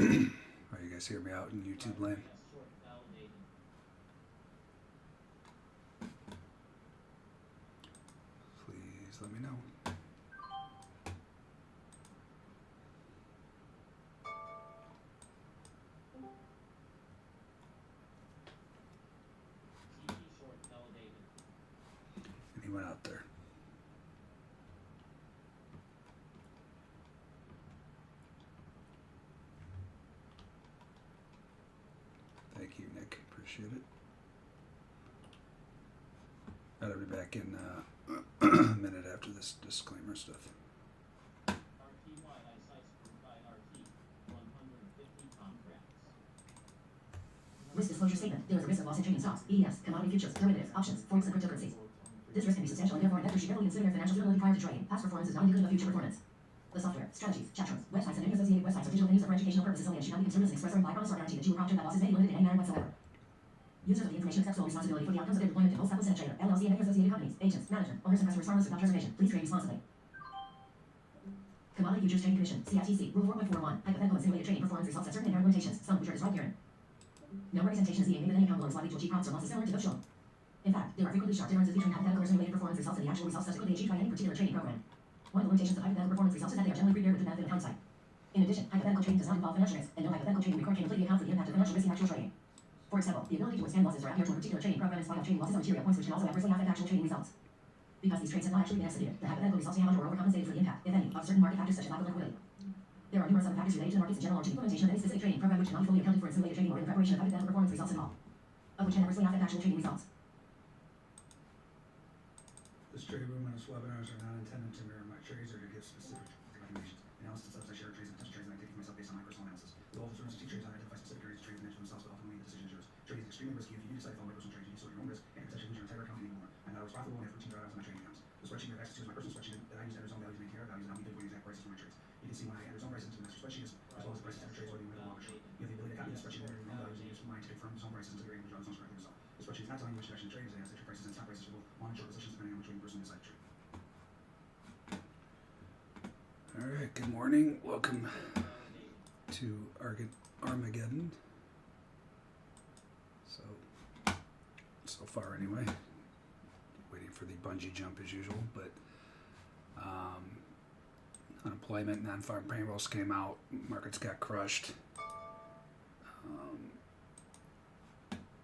Are you guys hear me out in YouTube land? Please let me know. Anyone out there? Thank you, Nick. Appreciate it. I'll be back in a minute after this disclaimer stuff. Risk disclosure statement. There is a risk of loss in trading stocks, ETFs, commodity futures, derivatives, options, forex, and cryptocurrencies. This risk can be substantial, and therefore investors should carefully consider their financial suitability prior to trading. Past performance is not indicative of future performance. The software, strategies, chat rooms, websites, and any associated websites are digital venues for educational purposes only and should not be considered as an express or implied promise or guarantee that you will profit or that losses may be limited in any manner whatsoever. Users of the information accept sole responsibility for the outcomes of their deployment and most Appleton Trader, LLC, and any associated companies, agents, management, owners, and customers harmless without reservation. Please trade responsibly. Commodity Futures Trading Commission, CFTC, Rule 4.41, hypothetical and simulated trading performance results have certain inherent limitations, some of which are described herein. No representation is being made that any account below is likely to achieve profits or losses similar to those shown. In fact, there are frequently sharp differences between hypothetical or simulated performance results and the actual results subsequently achieved by any particular trading program. One of the limitations of hypothetical performance results is that they are generally prepared with the benefit of hindsight. In addition, hypothetical trading does not involve financial risk, and no hypothetical trading record can completely account for the impact of financial risk in actual trading. For example, the ability to withstand losses or adhere to a particular trading program in spite of trading losses are material points which can also adversely affect actual trading results. Because these trades have not actually been executed, the hypothetical results may have under or overcompensated for the impact, if any, of certain market factors such as lack of liquidity. There are numerous other factors related to the markets in general or to the implementation of any specific trading program which cannot be fully accounted for in simulated trading or in the preparation of hypothetical performance results at all, of which can adversely affect actual trading results. This trade room and this webinars are not intended to mirror my trades or to give specific recommendations. Analysis and subs I share trades and potential trades and I take for myself based on my personal analysis. The goal of this room is to teach trades how to identify specific areas of trades and manage themselves, but ultimately the decision is yours. Trading is extremely risky. If you decide to follow my personal trades, you sort your own risk and can potentially lose your entire account and even more. I'm not always profitable and I have routine drawdowns on my trading accounts. The spreadsheet you have access to is my personal spreadsheet that I use to enter zone values and ATR values and how we bid the exact prices for my trades. You can see when I enter zone prices into the master spreadsheet as well as the prices of trades whether you win or lose. You have the ability to copy the spreadsheet and enter your own values and use mine to confirm zone prices until you're able to draw the zones correctly yourself. The spreadsheet is not telling you which direction to trade, as it has entry prices and stop prices for both long and short positions depending on which way you personally decide to trade. All right, good morning. Welcome to Armageddon. So far anyway, waiting for the bungee jump as usual, but unemployment, non-farm payrolls came out, markets got crushed,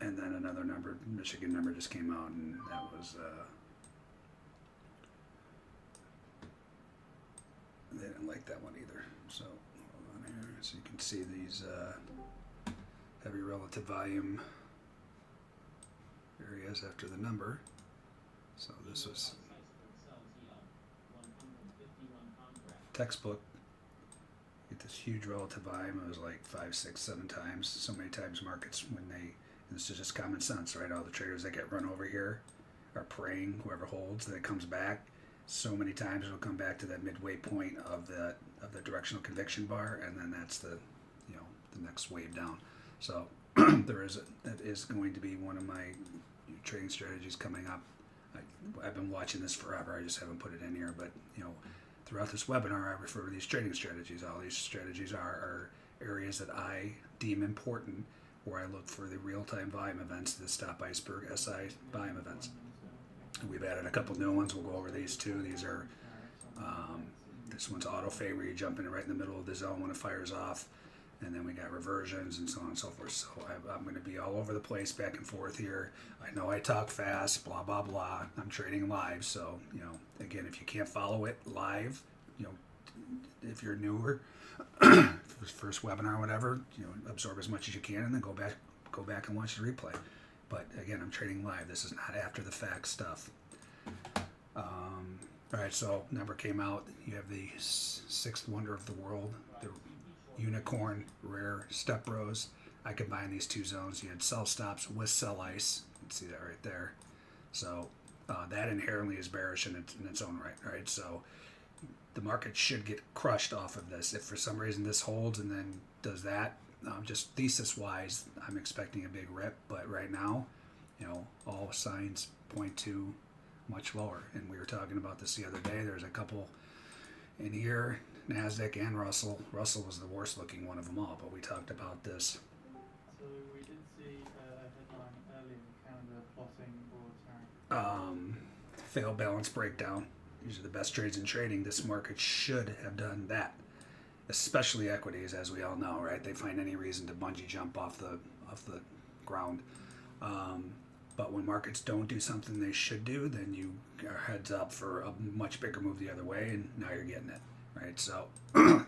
and then another number, Michigan number just came out, and that was they didn't like that one either. So hold on here, so you can see these heavy relative volume areas after the number. So this was textbook. Get this huge relative volume. It was like 5, 6, 7 times. So many times markets when they, this is just common sense, right? All the traders that get run over here are praying whoever holds that it comes back. So many times it'll come back to that midway point of the directional conviction bar, and then that's the the next wave down. So that is going to be one of my trading strategies coming up. I've been watching this forever. I just haven't put it in here, but throughout this webinar, I refer to these trading strategies. All these strategies are areas that I deem important, where I look for the real-time volume events, the Stop Iceberg SI volume events. We've added a couple new ones. We'll go over these too. These are this one's auto fade, where you jump in right in the middle of the zone when it fires off, and then we got reversions and so on and so forth. So I'm going to be all over the place, back and forth here. I know I talk fast, blah blah blah. I'm trading live, so again, if you can't follow it live, if you're newer, first webinar or whatever, absorb as much as you can, and then go back and watch the replay. But again, I'm trading live. This is not after the fact stuff. All right, so number came out. You have the sixth wonder of the world, the unicorn rare step rows. I combine these two zones. You had sell stops with sell ice. You can see that right there. So that inherently is bearish in its own right? So the market should get crushed off of this. If for some reason this holds and then does that, just thesis-wise, I'm expecting a big rip. But right now, all signs point to much lower. And we were talking about this the other day. There's a couple in here. NASDAQ and Russell. Russell was the worst looking one of them all, but we talked about this. So we did see a headline earlier in Canada plotting or tariff. Failed balance breakdown. These are the best trades in trading. This market should have done that, especially equities, as we all know, right? They find any reason to bungee jump off the ground. But when markets don't do something they should do, then you are heads up for a much bigger move the other way, and now you're getting it, right? So, the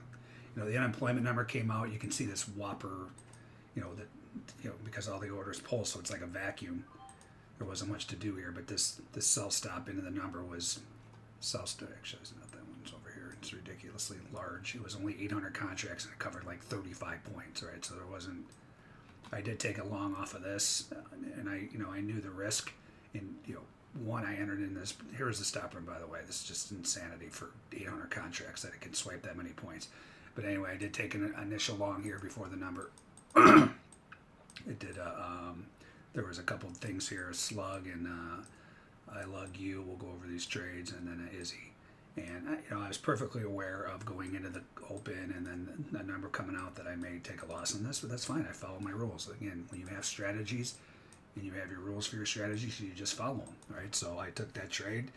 unemployment number came out. You can see this whopper, because all the orders pull, so it's like a vacuum. There wasn't much to do here, but this sell stop into the number was sell stop. Actually, it's not that one's over here. It's ridiculously large. It was only 800 contracts and it covered like 35 points, right? So there wasn't. I did take a long off of this, and I knew the risk. And one, I entered in this. Here was the stop run, by the way. This is just insanity for 800 contracts that it can swipe that many points. But anyway, I did take an initial long here before the number. It did. There was a couple of things here, a slug and I lug you. We'll go over these trades, and then an Izzy. And I was perfectly aware of going into the open and then the number coming out that I may take a loss on this, but that's fine. I follow my rules. Again, when you have strategies and you have your rules for your strategies, you just follow them, right? So I took that trade.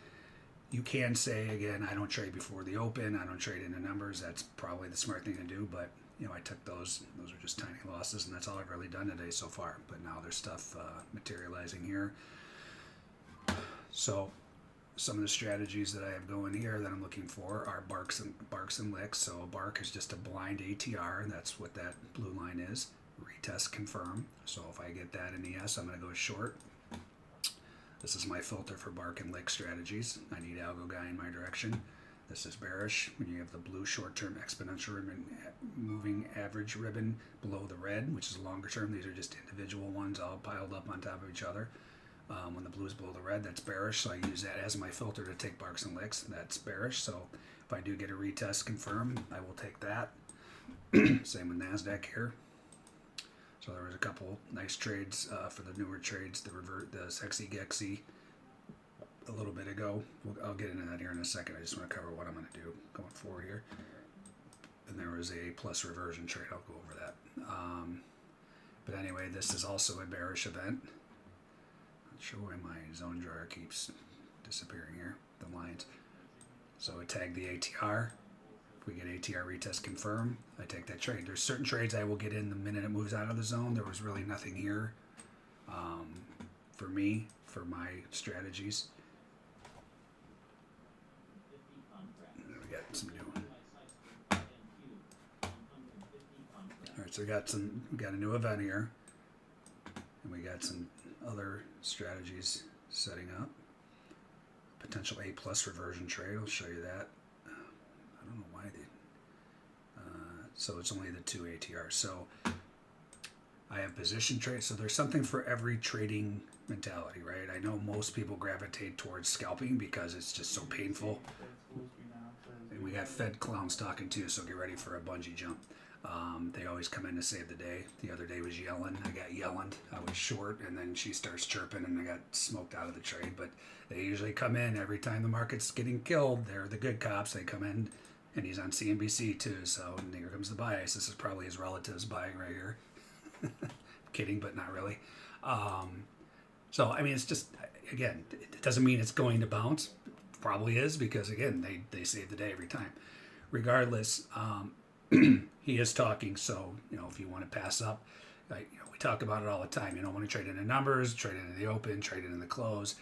You can say, again, I don't trade before the open. I don't trade into numbers. That's probably the smart thing to do, but I took those. Those are just tiny losses, and that's all I've really done today so far. But now there's stuff materializing here. So some of the strategies that I have going here that I'm looking for are barks and licks. So a bark is just a blind ATR, and that's what that blue line is. Retest confirm. So if I get that in the yes, I'm going to go short. This is my filter for bark and lick strategies. I need algo guy in my direction. This is bearish when you have the blue short-term exponential ribbon moving average ribbon below the red, which is longer term. These are just individual ones all piled up on top of each other. When the blue is below the red, that's bearish. So I use that as my filter to take barks and licks. That's bearish. So if I do get a retest confirm, I will take that. Same with NASDAQ here. So there was a couple nice trades for the newer trades, the sexy gexy a little bit ago. I'll get into that here in a second. I just want to cover what I'm going to do going forward here. And there was a plus reversion trade. I'll go over that. But anyway, this is also a bearish event. Not sure why my zone drawer keeps disappearing here, the lines. So I tag the ATR. If we get ATR retest confirm, I take that trade. There's certain trades I will get in the minute it moves out of the zone. There was really nothing here for me, for my strategies. We got some new. All right, so we got a new event here, and we got some other strategies setting up. Potential A plus reversion trade. I'll show you that. I don't know why they. So it's only the two ATRs. So I have position trades. So there's something for every trading mentality, right? I know most people gravitate towards scalping because it's just so painful. And we got Fed clowns talking too, so get ready for a bungee jump. They always come in to save the day. The other day was Yellen. I got Yellen. I was short, and then she starts chirping, and I got smoked out of the trade. But they usually come in every time the market's getting killed. They're the good cops. They come in, and he's on CNBC too. So and here comes the bias. This is probably his relatives buying right here. Kidding, but not really. So I mean, it's just, again, it doesn't mean it's going to bounce. Probably is, because again, they save the day every time. Regardless, he is talking. So if you want to pass up, we talk about it all the time. You don't want to trade into numbers, trade into the open, trade into the close.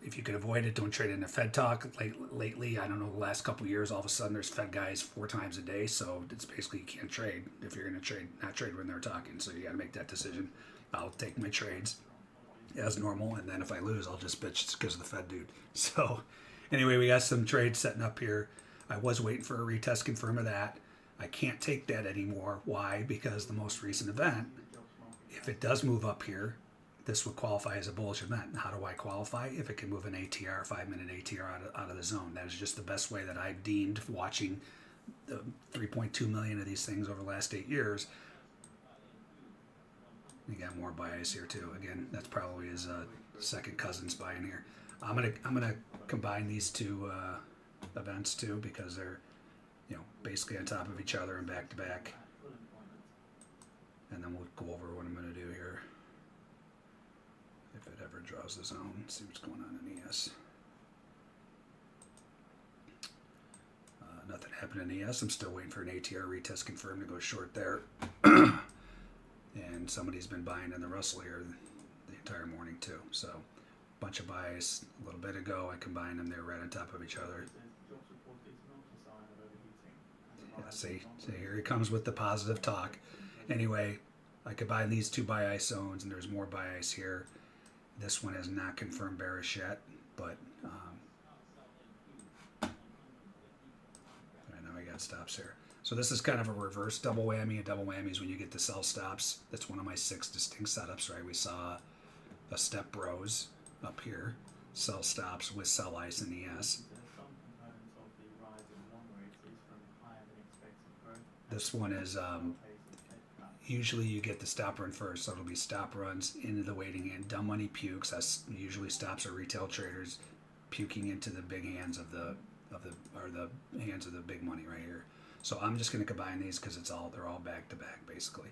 If you can avoid it, don't trade into Fed talk. Lately, I don't know, the last couple of years, all of a sudden there's Fed guys 4 times a day. So it's basically you can't trade if you're going to trade, not trade when they're talking. So you got to make that decision. I'll take my trades as normal, and then if I lose, I'll just bitch it's because of the Fed dude. So anyway, we got some trades setting up here. I was waiting for a retest confirm of that. I can't take that anymore. Why? Because the most recent event, if it does move up here, this would qualify as a bullish event. How do I qualify? If it can move an ATR, 5-minute ATR out of the zone. That is just the best way that I've deemed, watching the 3.2 million of these things over the last 8 years. You got more bias here too. Again, that's probably his second cousin's buying here. I'm gonna combine these two events too, because they're basically on top of each other and back to back. And then we'll go over what I'm going to do here. If it ever draws the zone, see what's going on in ES. Nothing happened in ES. I'm still waiting for an ATR retest confirmed to go short there. And somebody's been buying in the Russell here the entire morning too. So bunch of buys a little bit ago. I combined them. They were right on top of each other. Yeah, see, here he comes with the positive talk. Anyway, I combine these two buy ice zones, and there's more buy ice here. This one has not confirmed bearish yet, but I know I got stops here. So this is kind of a reverse double whammy. A double whammy is when you get the sell stops. That's one of my 6 distinct setups, right? We saw a step rose up here, sell stops with sell ice in ES. This one is usually you get the stop run first, so it'll be stop runs into the waiting hand. Dumb money pukes. That's usually stops are retail traders puking into the big hands of the hands of the big money right here. So I'm just going to combine these because they're all back to back basically.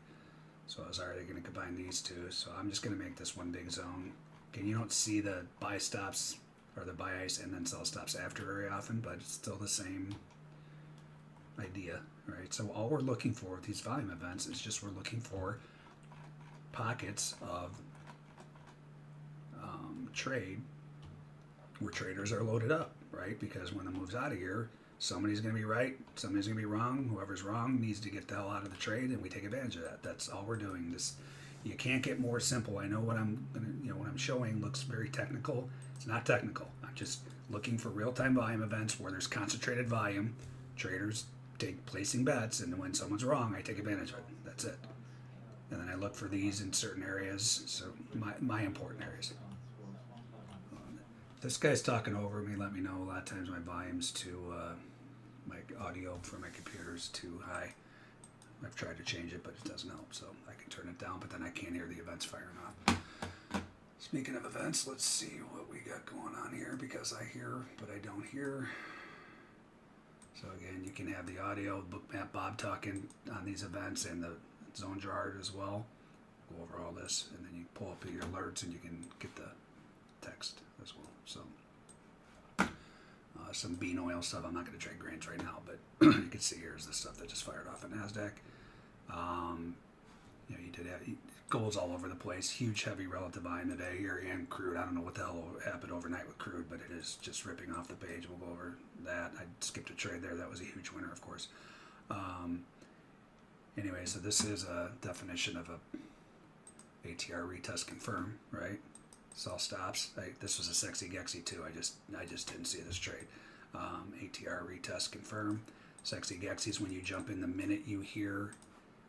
So I was already going to combine these two. So I'm just going to make this one big zone. Again, you don't see the buy stops or the buy ice and then sell stops after very often, but it's still the same idea, right? So all we're looking for with these volume events is just we're looking for pockets of trade where traders are loaded up, right? Because when the move's out of here, somebody's going to be right, somebody's going to be wrong. Whoever's wrong needs to get the hell out of the trade, and we take advantage of that. That's all we're doing. You can't get more simple. I know what what I'm showing looks very technical. It's not technical. I'm just looking for real-time volume events where there's concentrated volume. Traders placing bets, and when someone's wrong, I take advantage of it. That's it. And then I look for these in certain areas, so my important areas. This guy's talking over me. Let me know. A lot of times my volume's my audio for my computer is too high. I've tried to change it, but it doesn't help. So I can turn it down, but then I can't hear the events firing off. Speaking of events, let's see what we got going on here because I hear, but I don't hear. So again, you can have the audio, Bookmap Bob talking on these events and the zone jar as well. Go over all this, and then you pull up your alerts and you can get the text as well. So some bean oil stuff. I'm not going to trade grains right now, but you can see here's the stuff that just fired off at NASDAQ. You did have gold's all over the place. Huge, heavy relative volume today here, and crude. I don't know what the hell happened overnight with crude, but it is just ripping off the page. We'll go over that. I skipped a trade there. That was a huge winner, of course. Anyway, so this is a definition of a ATR retest confirm, right? Sell stops. This was a sexy gexy too. I just didn't see this trade. ATR retest confirm. Sexy gexy is when you jump in the minute you hear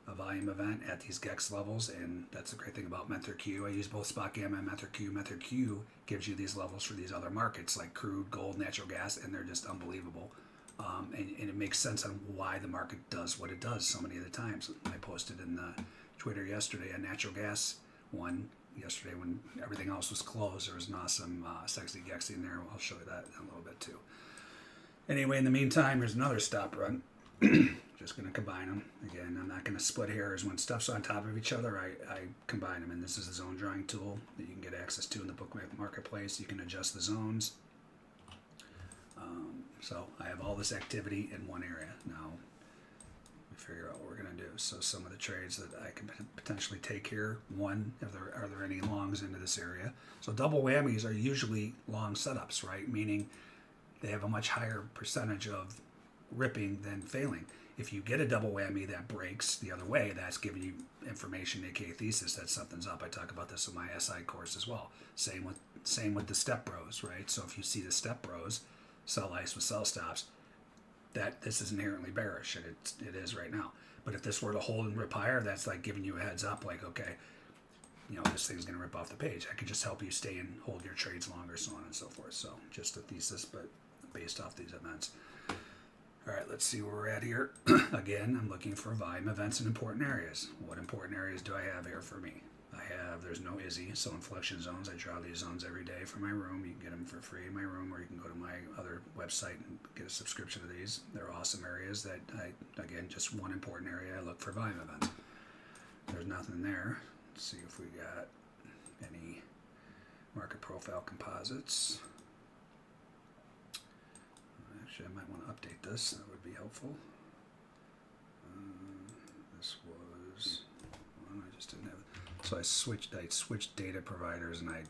a volume event at these gex levels, and that's the great thing about Mentor Q. I use both spot gamma and Mentor Q. Mentor Q gives you these levels for these other markets like crude, gold, natural gas, and they're just unbelievable. And it makes sense on why the market does what it does so many of the times. I posted in the Twitter yesterday a natural gas one yesterday when everything else was closed. There was an awesome sexy gexy in there. I'll show you that in a little bit too. Anyway, in the meantime, here's another stop run. Just going to combine them. Again, I'm not going to split hairs. When stuff's on top of each other, I combine them. And this is a zone drawing tool that you can get access to in the Bookmap Marketplace. You can adjust the zones. So I have all this activity in one area. Now, we figure out what we're going to do. So some of the trades that I can potentially take here. One, are there any longs into this area? So double whammies are usually long setups, right? Meaning they have a much higher percentage of ripping than failing. If you get a double whammy that breaks the other way, that's giving you information, aka thesis, that something's up. I talk about this in my SI course as well. Same with the step bros, right? So if you see the step bros, sell ice with sell stops, that this is inherently bearish, and it is right now. But if this were to hold and rip higher, that's like giving you a heads up, like, okay, this thing's going to rip off the page. I can just help you stay and hold your trades longer, so on and so forth. So just a thesis, but based off these events. All right, let's see where we're at here. Again, I'm looking for volume events in important areas. What important areas do I have here for me? there's no ISI, so inflection zones. I draw these zones every day for my room. You can get them for free in my room, or you can go to my other website and get a subscription to these. They're awesome areas that again, just one important area I look for volume events. There's nothing there. Let's see if we got any market profile composites. Actually, I might want to update this. That would be helpful. This was one I just didn't have. So I switched data providers, and I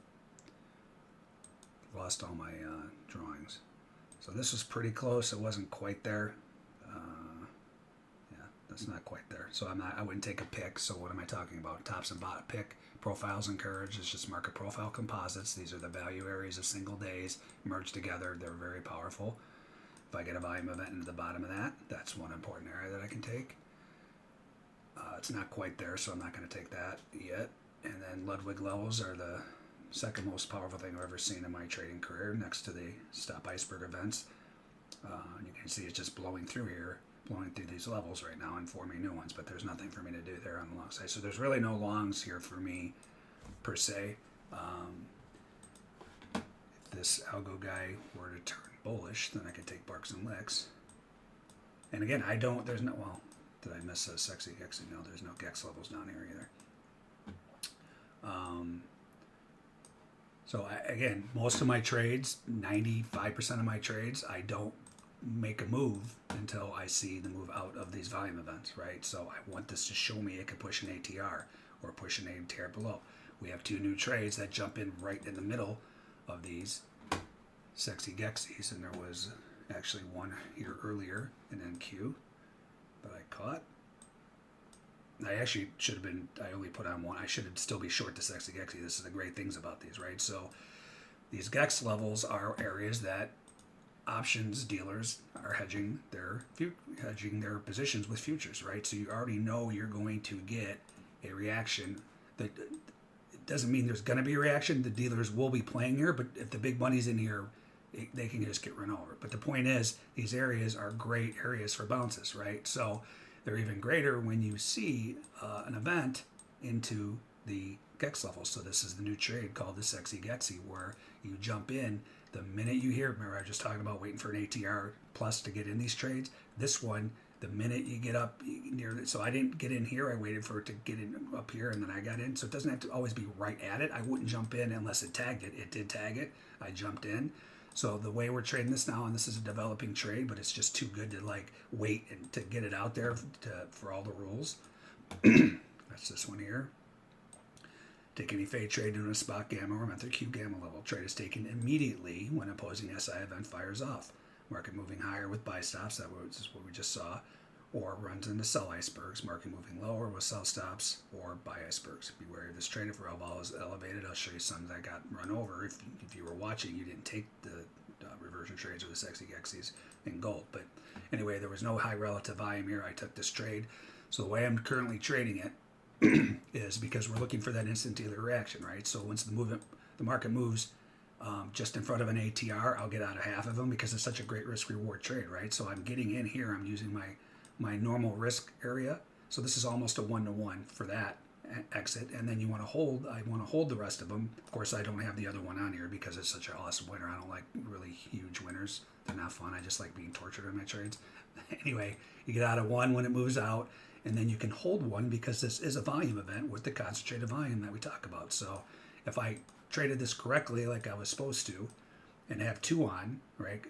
lost all my drawings. So this was pretty close. It wasn't quite there. Yeah, that's not quite there. So I wouldn't take a pick. So what am I talking about? Tops and bottom pick. Profiles encouraged. It's just market profile composites. These are the value areas of single days merged together. They're very powerful. If I get a volume event into the bottom of that, that's one important area that I can take. It's not quite there, so I'm not going to take that yet. And then Ludwig levels are the second most powerful thing I've ever seen in my trading career, next to the stop iceberg events. You can see it's just blowing through here, blowing through these levels right now and forming new ones, but there's nothing for me to do there on the long side. So there's really no longs here for me, per se. If this algo guy were to turn bullish, then I could take barks and licks. And again, there's no, well, did I miss a sexy gexy? No, there's no gex levels down here either. So again, most of my trades, 95% of my trades, I don't make a move until I see the move out of these volume events, right? So I want this to show me it could push an ATR or push an ATR below. We have two new trades that jump in right in the middle of these sexy gexys, and there was actually one here earlier in NQ that I caught. I actually should have been, I only put on one. I should still be short the sexy gexy. This is the great things about these, right? So these gex levels are areas that options dealers are hedging their positions with futures, right? So you already know you're going to get a reaction. That it doesn't mean there's going to be a reaction. The dealers will be playing here, but if the big money's in here, they can just get run over. But the point is, these areas are great areas for bounces, right? So they're even greater when you see an event into the gex level. So this is the new trade called the sexy gexy, where you jump in the minute you hear. Remember, I was just talking about waiting for an ATR plus to get in these trades. This one, the minute you get up near it, so I didn't get in here. I waited for it to get in up here, and then I got in. So it doesn't have to always be right at it. I wouldn't jump in unless it tagged it. It did tag it. I jumped in. So the way we're trading this now, and this is a developing trade, but it's just too good to like wait and to get it out there for all the rules. That's this one here. Take any fade trade in a spot gamma or method Q gamma level. Trade is taken immediately when opposing SI event fires off. Market moving higher with buy stops, that was what we just saw, or runs into sell icebergs. Market moving lower with sell stops or buy icebergs. Be wary of this trade. If vol is elevated, I'll show you some that got run over. If you were watching, you didn't take the reversion trades or the sexy gexys in gold. But anyway, there was no high relative volume here. I took this trade. So the way I'm currently trading it is because we're looking for that instant dealer reaction, right? So once the market moves just in front of an ATR, I'll get out of half of them because it's such a great risk reward trade, right? So I'm getting in here. I'm using my normal risk area. So this is almost a 1-to-1 for that exit. And then you want to hold. I want to hold the rest of them. Of course, I don't have the other one on here because it's such an awesome winner. I don't like really huge winners. They're not fun. I just like being tortured in my trades. Anyway, you get out of one when it moves out, and then you can hold one because this is a volume event with the concentrated volume that we talk about. So if I traded this correctly like I was supposed to and have two on, right?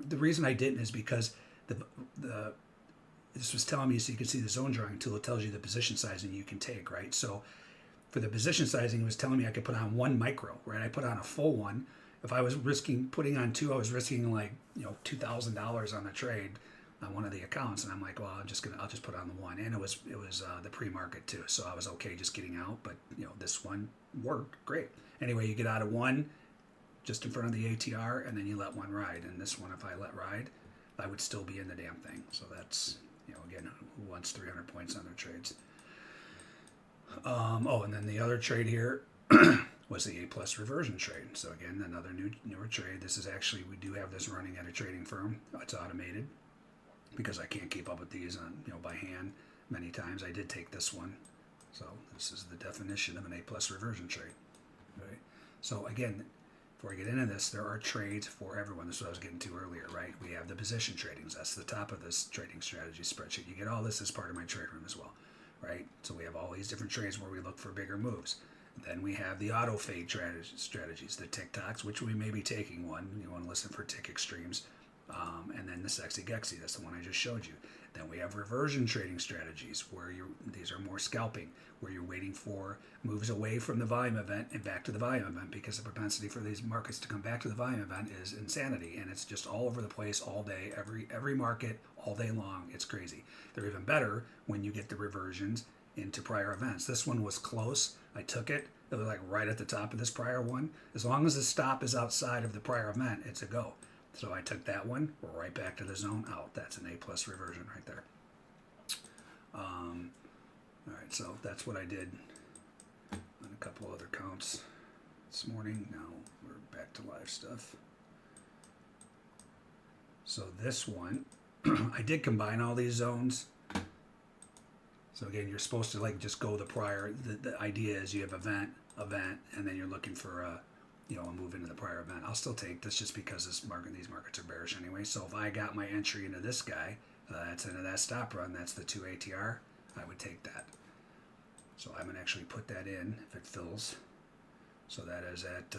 The reason I didn't is because this was telling me, so you can see the zone drawing tool, it tells you the position sizing you can take, right? So for the position sizing, it was telling me I could put on one micro, right? I put on a full one. If I was putting on two, I was risking like, $2,000 on the trade on one of the accounts, and I'm like, well, I'll just put on the one, and it was the pre-market too, so I was okay just getting out. But this one worked great. Anyway, you get out of one just in front of the ATR, and then you let one ride. And this one, if I let ride, I would still be in the damn thing. So that's again, who wants 300 points on their trades? And then the other trade here was the A+ reversion trade. So again, another newer trade. This is actually, we do have this running at a trading firm. It's automated because I can't keep up with these on by hand many times. I did take this one, So this is the definition of an A plus reversion trade. Right? So again, before I get into this, there are trades for everyone. This is what I was getting to earlier, right? We have the position tradings. That's the top of this trading strategy spreadsheet. You get all this as part of my trade room as well, right? So we have all these different trades where we look for bigger moves. Then we have the auto fade strategies, the TikToks, which we may be taking one. You want to listen for tick extremes. And then the sexy gexy, that's the one I just showed you. Then we have reversion trading strategies where these are more scalping, where you're waiting for moves away from the volume event and back to the volume event, because the propensity for these markets to come back to the volume event is insanity, and it's just all over the place all day, every market all day long. It's crazy. They're even better when you get the reversions into prior events. This one was close. I took it. It was like right at the top of this prior one. As long as the stop is outside of the prior event, it's a go. So I took that one, right back to the zone out. That's an A plus reversion right there. All right, so that's what I did on a couple other counts this morning. Now we're back to live stuff. So this one, I did combine all these zones. So again, you're supposed to like just go the prior. The idea is you have event, and then you're looking for a move into the prior event. I'll still take this just because these markets are bearish anyway. So if I got my entry into this guy, that's into that stop run, that's the 2 ATR, I would take that. So I'm going to actually put that in if it fills. So that is at,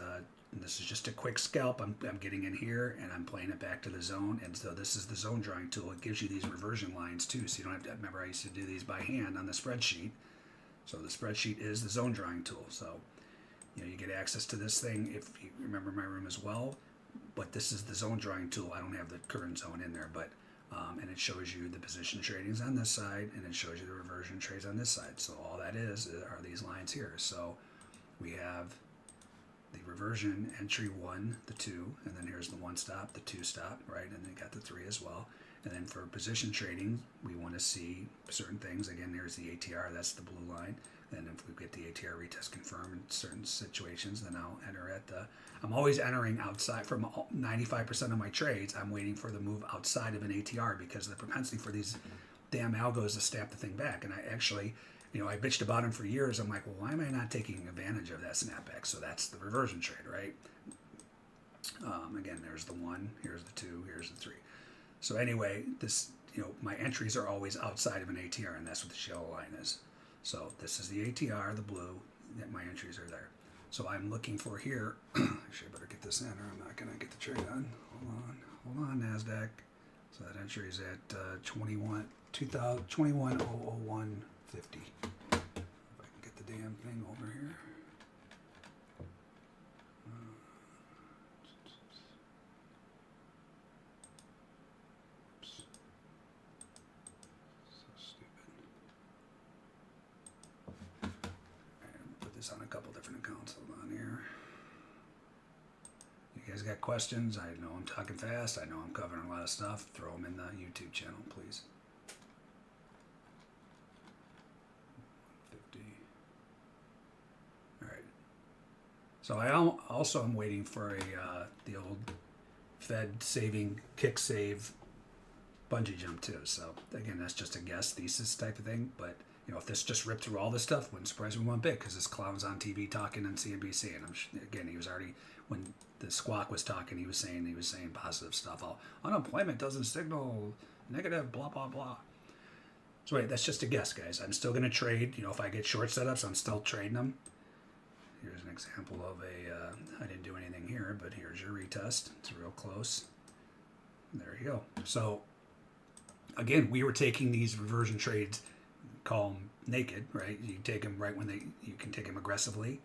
and this is just a quick scalp. I'm getting in here and I'm playing it back to the zone. And so this is the zone drawing tool. It gives you these reversion lines too. So you don't have to, remember I used to do these by hand on the spreadsheet. So the spreadsheet is the zone drawing tool. So you get access to this thing if you remember my room as well, but this is the zone drawing tool. I don't have the current zone in there, but and it shows you the position tradings on this side, and it shows you the reversion trades on this side. So all that is are these lines here. So we have the reversion entry 1, the 2, and then here's the 1 stop, the 2 stop, right? And then you got the 3 as well. And then for position trading, we want to see certain things. Again, here's the ATR, that's the blue line. And if we get the ATR retest confirmed in certain situations, then I'll enter at the, I'm always entering outside from 95% of my trades. I'm waiting for the move outside of an ATR because of the propensity for these damn algos to stamp the thing back. And I actually, I bitched about them for years. I'm like, well, why am I not taking advantage of that snapback? So that's the reversion trade, right? Again, there's the 1, here's the 2, here's the 3. So anyway, this, my entries are always outside of an ATR, and that's what the yellow line is. So this is the ATR, the blue, that my entries are there. So I'm looking for here, actually I better get this in or I'm not going to get the trade on. Hold on, NASDAQ. So that entry is at 21,001.50. If I can get the damn thing over here. On a couple different accounts. Hold on here. You guys got questions? I know I'm talking fast. I know I'm covering a lot of stuff. Throw them in the YouTube channel, please. 50. All right. So I also am waiting for the old Fed saving kick save bungee jump too. So again, that's just a guess thesis type of thing, but if this just ripped through all this stuff, wouldn't surprise me one bit because this clown's on TV talking on CNBC, and again, he was already, when the squawk was talking, he was saying positive stuff. Unemployment doesn't signal negative, blah blah blah. So wait, that's just a guess, guys. I'm still going to trade. If I get short setups, I'm still trading them. Here's an example of I didn't do anything here, but here's your retest. It's real close. There you go. So again, we were taking these reversion trades. Call them naked, right? You take them right when you can take them aggressively,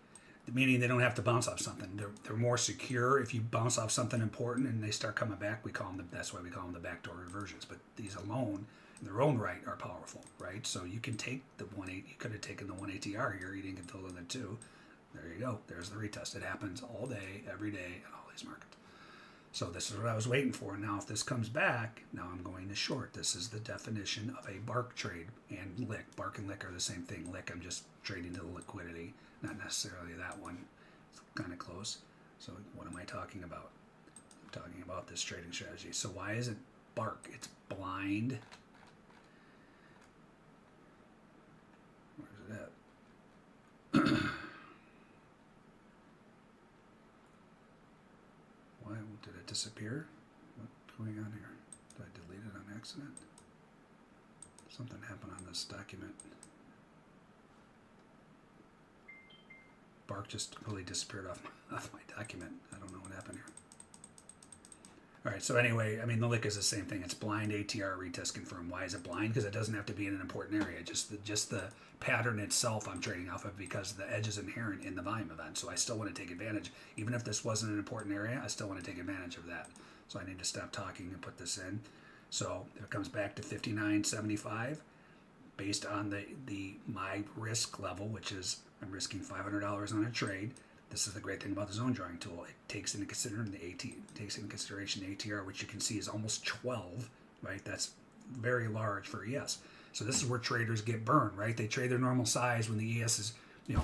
meaning they don't have to bounce off something. They're more secure. If you bounce off something important and they start coming back, that's why we call them the backdoor reversions. But these alone, in their own right, are powerful, right? So you can take the 1.8. You could have taken the 1 ATR here. You didn't get the other 2. There you go. There's the retest. It happens all day, every day, in all these markets. So this is what I was waiting for. Now, if this comes back, now I'm going to short. This is the definition of a bark trade and lick. Bark and lick are the same thing. Lick, I'm just trading to the liquidity, not necessarily that one. It's kind of close. So what am I talking about? I'm talking about this trading strategy. So why is it bark? It's blind. Where's it at? it disappear? What's going on here? Did I delete it on accident? Something happened on this document. Bark just completely disappeared off my document. I don't know what happened here. All right, so anyway, I mean, the lick is the same thing. It's blind ATR retest confirm. Why is it blind? Because it doesn't have to be in an important area. Just the pattern itself I'm trading off of, because the edge is inherent in the volume event. So I still want to take advantage. Even if this wasn't an important area, I still want to take advantage of that. So I need to stop talking and put this in. So if it comes back to 59.75, based on the my risk level, which is I'm risking $500 on a trade. This is the great thing about the zone drawing tool. It takes into consideration the ATR, which you can see is almost 12, right? That's very large for ES. So this is where traders get burned, right? They trade their normal size when the ES is, the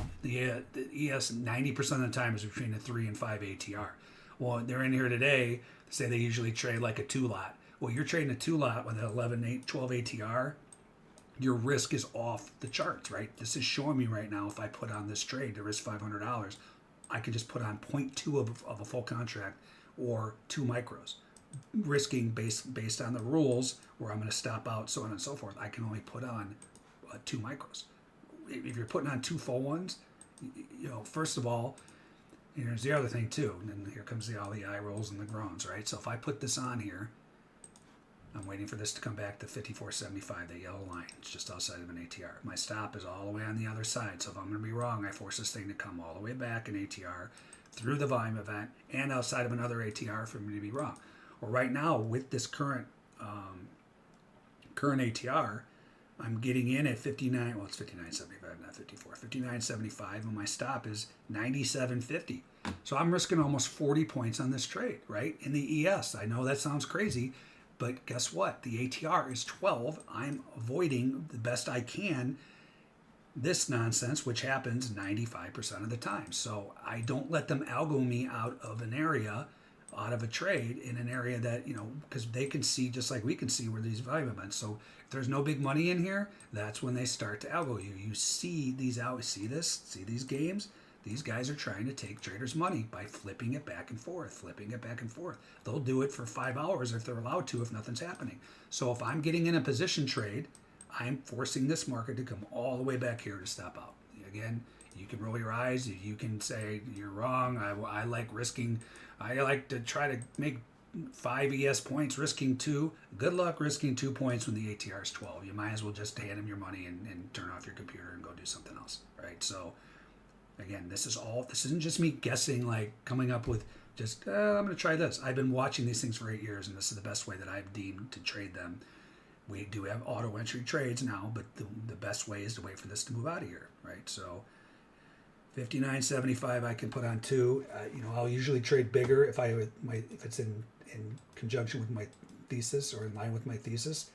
ES 90% of the time is between a 3 and 5 ATR. Well, they're in here today, say they usually trade like a 2-lot. Well, you're trading a 2-lot with an 11, 12 ATR. Your risk is off the charts, right? This is showing me right now, if I put on this trade to risk $500, I could just put on 0.2 of a full contract or 2 micros. Risking based on the rules where I'm going to stop out, so on and so forth, I can only put on 2 micros. If you're putting on 2 full ones, first of all, here's the other thing too, and then here comes all the eye rolls and the groans, right? So if I put this on here, I'm waiting for this to come back to 54.75, the yellow line. It's just outside of an ATR. My stop is all the way on the other side. So if I'm going to be wrong, I force this thing to come all the way back in ATR through the volume event and outside of another ATR for me to be wrong. Well, right now with this current ATR, I'm getting in at 59. Well, it's 59.75, not 54. 59.75, and my stop is 97.50. So I'm risking almost 40 points on this trade, right? In the ES. I know that sounds crazy. But guess what? The ATR is 12. I'm avoiding the best I can this nonsense, which happens 95% of the time. So I don't let them algo me out of an area, out of a trade in an area that, because they can see just like we can see where these volume events. So if there's no big money in here, that's when they start to algo you. You see these out, see these games? These guys are trying to take traders' money by flipping it back and forth. They'll do it for 5 hours if they're allowed to, if nothing's happening. So if I'm getting in a position trade, I'm forcing this market to come all the way back here to stop out. Again, you can roll your eyes. You can say you're wrong. I like risking. I like to try to make 5 ES points, risking 2. Good luck risking 2 points when the ATR is 12. You might as well just hand them your money and turn off your computer and go do something else, right? So again, this isn't just me guessing, like coming up with just, I'm going to try this. I've been watching these things for 8 years, and this is the best way that I've deemed to trade them. We do have auto entry trades now, but the best way is to wait for this to move out of here, right? So 59.75, I can put on 2. I'll usually trade bigger if it's in conjunction with my thesis or in line with my thesis.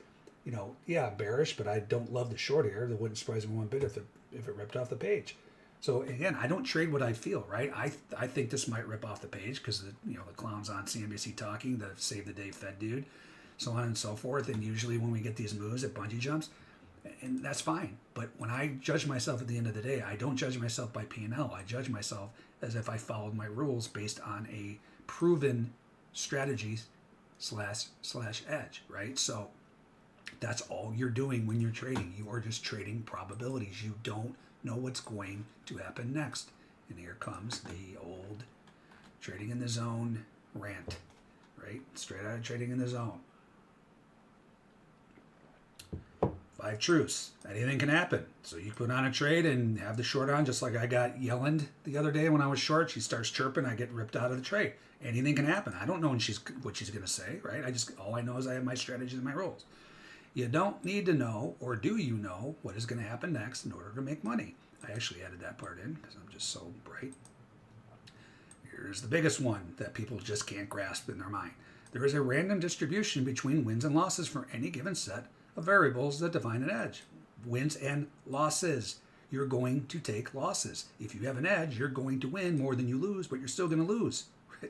Bearish, but I don't love the short here. That wouldn't surprise me one bit if it ripped off the page. So again, I don't trade what I feel, right? I think this might rip off the page because the clown's on CNBC talking, the save the day Fed dude, so on and so forth. And usually when we get these moves at bungee jumps, and that's fine. But when I judge myself at the end of the day, I don't judge myself by P&L. I judge myself as if I followed my rules based on a proven strategy slash edge, right? So that's all you're doing when you're trading. You are just trading probabilities. You don't know what's going to happen next. And here comes the old trading in the zone rant, right? Straight out of trading in the zone. 5 truths. Anything can happen. So you put on a trade and have the short on, just like I got Yelland the other day when I was short. She starts chirping, I get ripped out of the trade. Anything can happen. I don't know what she's going to say, right? All I know is I have my strategies and my rules. You don't need to know, or do you know, what is going to happen next in order to make money. I actually added that part in because I'm just so bright. Here's the biggest one that people just can't grasp in their mind. There is a random distribution between wins and losses for any given set of variables that define an edge. Wins and losses. You're going to take losses. If you have an edge, you're going to win more than you lose, but you're still going to lose.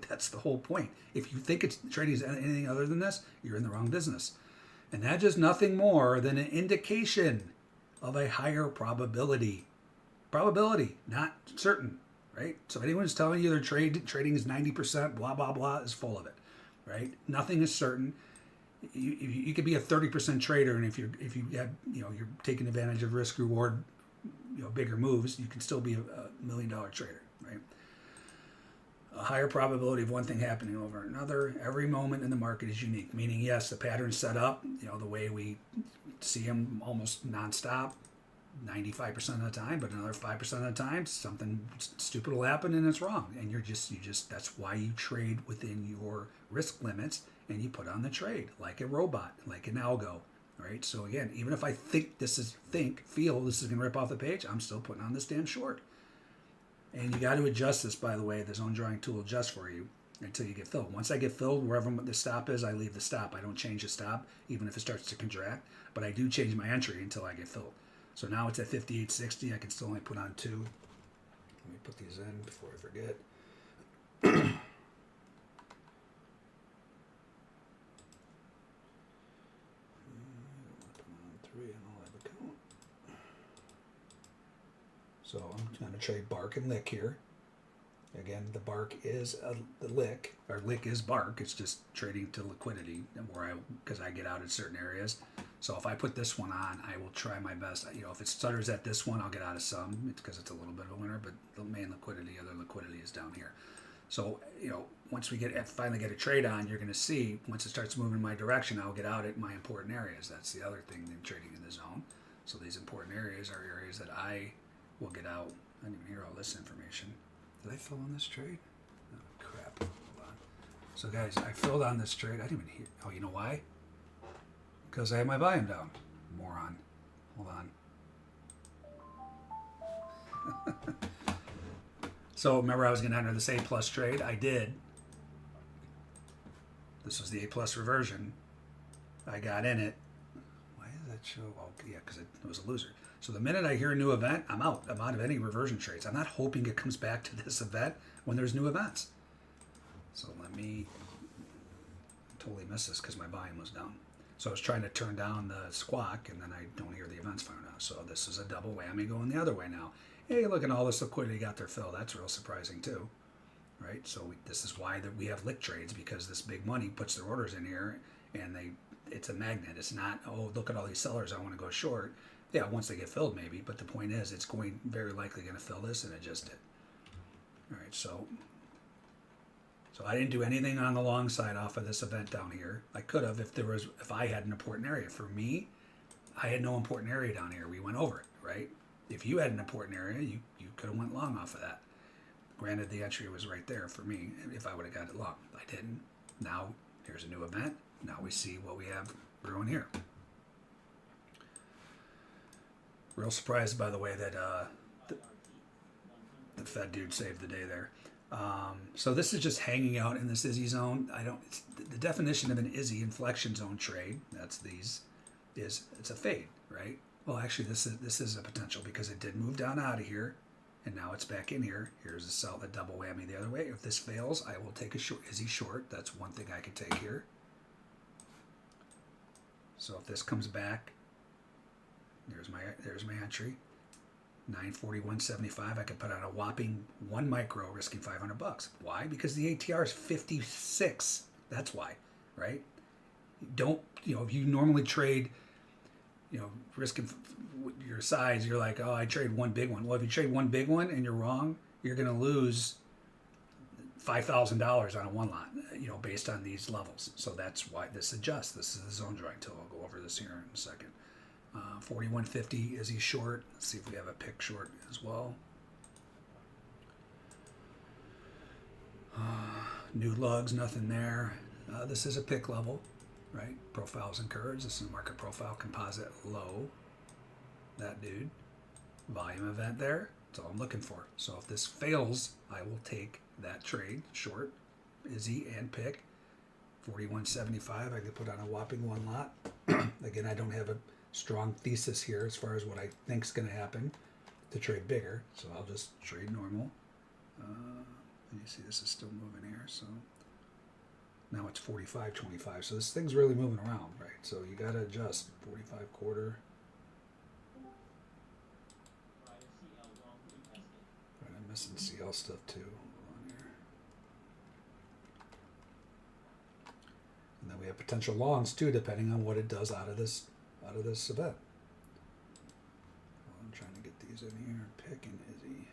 That's the whole point. If you think trading is anything other than this, you're in the wrong business. And that's just nothing more than an indication of a higher probability. Probability, not certain, right? So anyone who's telling you their trading is 90%, blah, blah, blah, is full of it. right? Nothing is certain. You could be a 30% trader, and if you have, you're taking advantage of risk reward, bigger moves, you can still be a $1 million trader, right? A higher probability of one thing happening over another. Every moment in the market is unique, meaning yes, the pattern's set up, the way we see them almost nonstop, 95% of the time, but another 5% of the time, something stupid will happen and it's wrong, and you just that's why you trade within your risk limits. And you put on the trade like a robot, like an algo, right? So again, even if I feel this is going to rip off the page, I'm still putting on this damn short. And you got to adjust this, by the way. The zone drawing tool adjusts for you until you get filled. Once I get filled, wherever the stop is, I leave the stop. I don't change the stop, even if it starts to contract. But I do change my entry until I get filled. So now it's at 58.60. I can still only put on 2. Let me put these in before I forget. So I'm going to trade bark and lick here. Again, the bark is the lick, or lick is bark. It's just trading to liquidity, because I get out in certain areas. So if I put this one on, I will try my best. If it stutters at this one, I'll get out of some. It's because it's a little bit of a winner, but the main liquidity, other liquidity, is down here. So once we finally get a trade on, you're going to see once it starts moving in my direction, I'll get out at my important areas. That's the other thing in trading in the zone. So these important areas are areas that I will get out. I didn't even hear all this information. Did I fill on this trade? Oh, crap. Hold on. So guys, I filled on this trade. I didn't even hear. Oh, you know why? Because I had my volume down. Moron. Hold on. So remember I was going to enter this A plus trade. I did. This was the A plus reversion. I got in it. Why does that show? Oh, yeah, because it was a loser. So the minute I hear a new event, I'm out. I'm out of any reversion trades. I'm not hoping it comes back to this event when there's new events. So let me totally miss this because my volume was down. So I was trying to turn down the squawk, and then I don't hear the events far enough. So this is a double whammy going the other way now. Hey, look at all this liquidity got their fill. That's real surprising too, right? So this is why we have lick trades, because this big money puts their orders in here, and it's a magnet. It's not, oh, look at all these sellers, I want to go short. Yeah, once they get filled maybe, but the point is it's very likely going to fill this, and it just did. All right, so I didn't do anything on the long side off of this event down here. I could have if I had an important area. For me, I had no important area down here. We went over it, right? If you had an important area, you could have went long off of that. Granted, the entry was right there for me if I would have got it long. I didn't. Now here's a new event. Now we see what we have brewing here. Real surprised, by the way, that the Fed dude saved the day there. So this is just hanging out in this IZZY zone. The definition of an IZZY, inflection zone trade, that's it's a fade, right? Well, actually, this is a potential because it did move down out of here, and now it's back in here. Here's the double whammy the other way. If this fails, I will take a short, IZZY short. That's one thing I can take here. So if this comes back, there's my entry, 941.75. I could put on a whopping 1 micro, risking $500. Why? Because the ATR is 56. That's why, right? If you normally trade, risking your size, you're like, oh, I trade one big one. Well, if you trade one big one and you're wrong, you're going to lose $5,000 on a one lot, based on these levels. So that's why this adjusts. This is the zone drawing tool. I'll go over this here in a second. 41.50 is he short. Let's see if we have a pick short as well. New lugs, nothing there. This is a pick level, right? Profiles and curves. This is market profile composite low. That dude. Volume event there. That's all I'm looking for. So if this fails, I will take that trade short, IZZY and pick. 41.75. I could put on a whopping one lot. Again, I don't have a strong thesis here as far as what I think is going to happen to trade bigger, so I'll just trade normal. And you see this is still moving here, so now it's 45.25. So this thing's really moving around, right? So you got to adjust. 45 quarter. Right, I'm missing CL stuff too. Hold on here. And then we have potential longs too, depending on what it does out of this event. Well, I'm trying to get these in here. Pick and Izzy.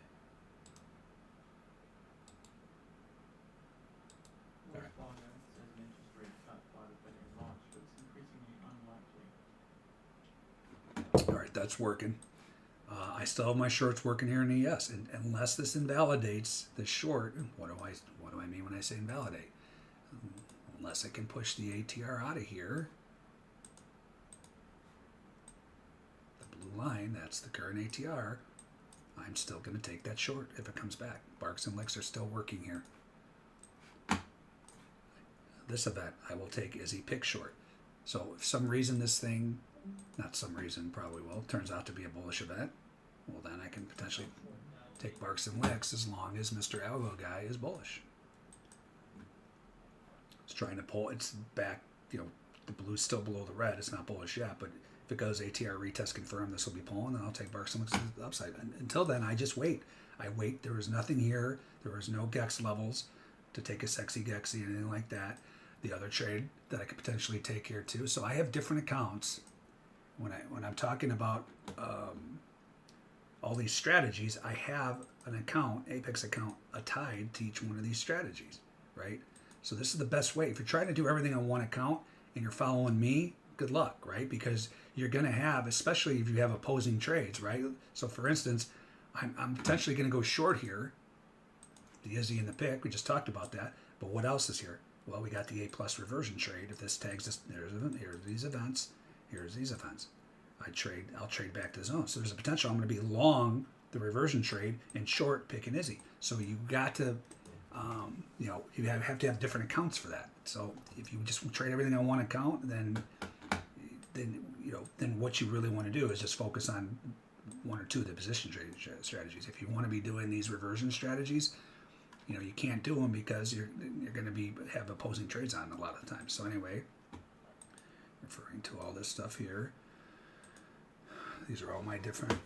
Wells Fargo says an interest rate cut by the Fed in March looks increasingly unlikely. All right, that's working. I still have my shorts working here in ES, and unless this invalidates the short, what do I mean when I say invalidate? Unless I can push the ATR out of here, the blue line, that's the current ATR, I'm still going to take that short if it comes back. Barks and licks are still working here. This event, I will take Izzy pick short. So if some reason this thing, not some reason, probably will, turns out to be a bullish event, well then I can potentially take Barks and licks as long as Mr. Algo guy is bullish. It's trying to pull, it's back, the blue's still below the red, it's not bullish yet, but if it goes ATR retest confirmed, this will be pulling, then I'll take Barks and licks to the upside. And until then, I just wait. I wait, there is nothing here, there is no gex levels to take a sexy gexy, anything like that. The other trade that I could potentially take here too. So I have different accounts. When I'm talking about all these strategies, I have an account, Apex account, tied to each one of these strategies, right? So this is the best way. If you're trying to do everything on one account and you're following me, good luck, right? Because you're going to have, especially if you have opposing trades, right? So for instance, I'm potentially going to go short here, the Izzy and the pick. We just talked about that. But what else is here? Well, we got the A+ reversion trade. If this tags this, here's these events, here's these events. I'll trade back to zone. So there's a potential I'm going to be long the reversion trade and short pick and Izzy. So you got to, you have to have different accounts for that. So if you just trade everything on one account, then what you really want to do is just focus on one or two of the position trading strategies. If you want to be doing these reversion strategies, you can't do them because you're going to have opposing trades on a lot of the time. So anyway, referring to all this stuff here, these are all my different.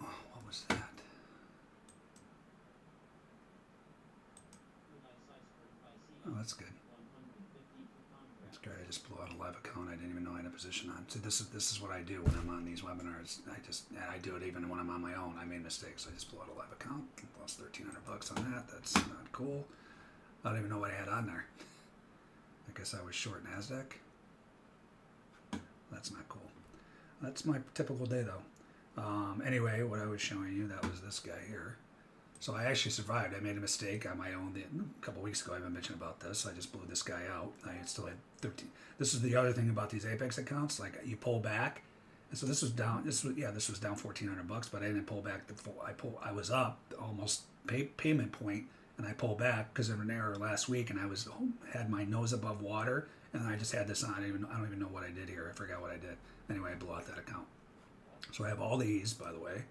Oh, what was that? Oh, that's good. That's great. I just blew out a live account I didn't even know I had a position on. So this is what I do when I'm on these webinars. I do it even when I'm on my own. I made mistakes. I just blew out a live account. Lost $1,300 on that. That's not cool. I don't even know what I had on there. I guess I was short NASDAQ. That's not cool. That's my typical day though. Anyway, what I was showing you, that was this guy here. So I actually survived. I made a mistake on my own. A couple weeks ago, I haven't mentioned about this. I just blew this guy out. I still had 13. This is the other thing about these Apex accounts. Like you pull back, and so this was down. This was down $1,400, but I didn't pull back. I was up almost payment point, and I pulled back because of an error last week, and I had my nose above water, and I just had this on. I don't even know what I did here. I forgot what I did. Anyway, I blew out that account. So I have all these, by the way.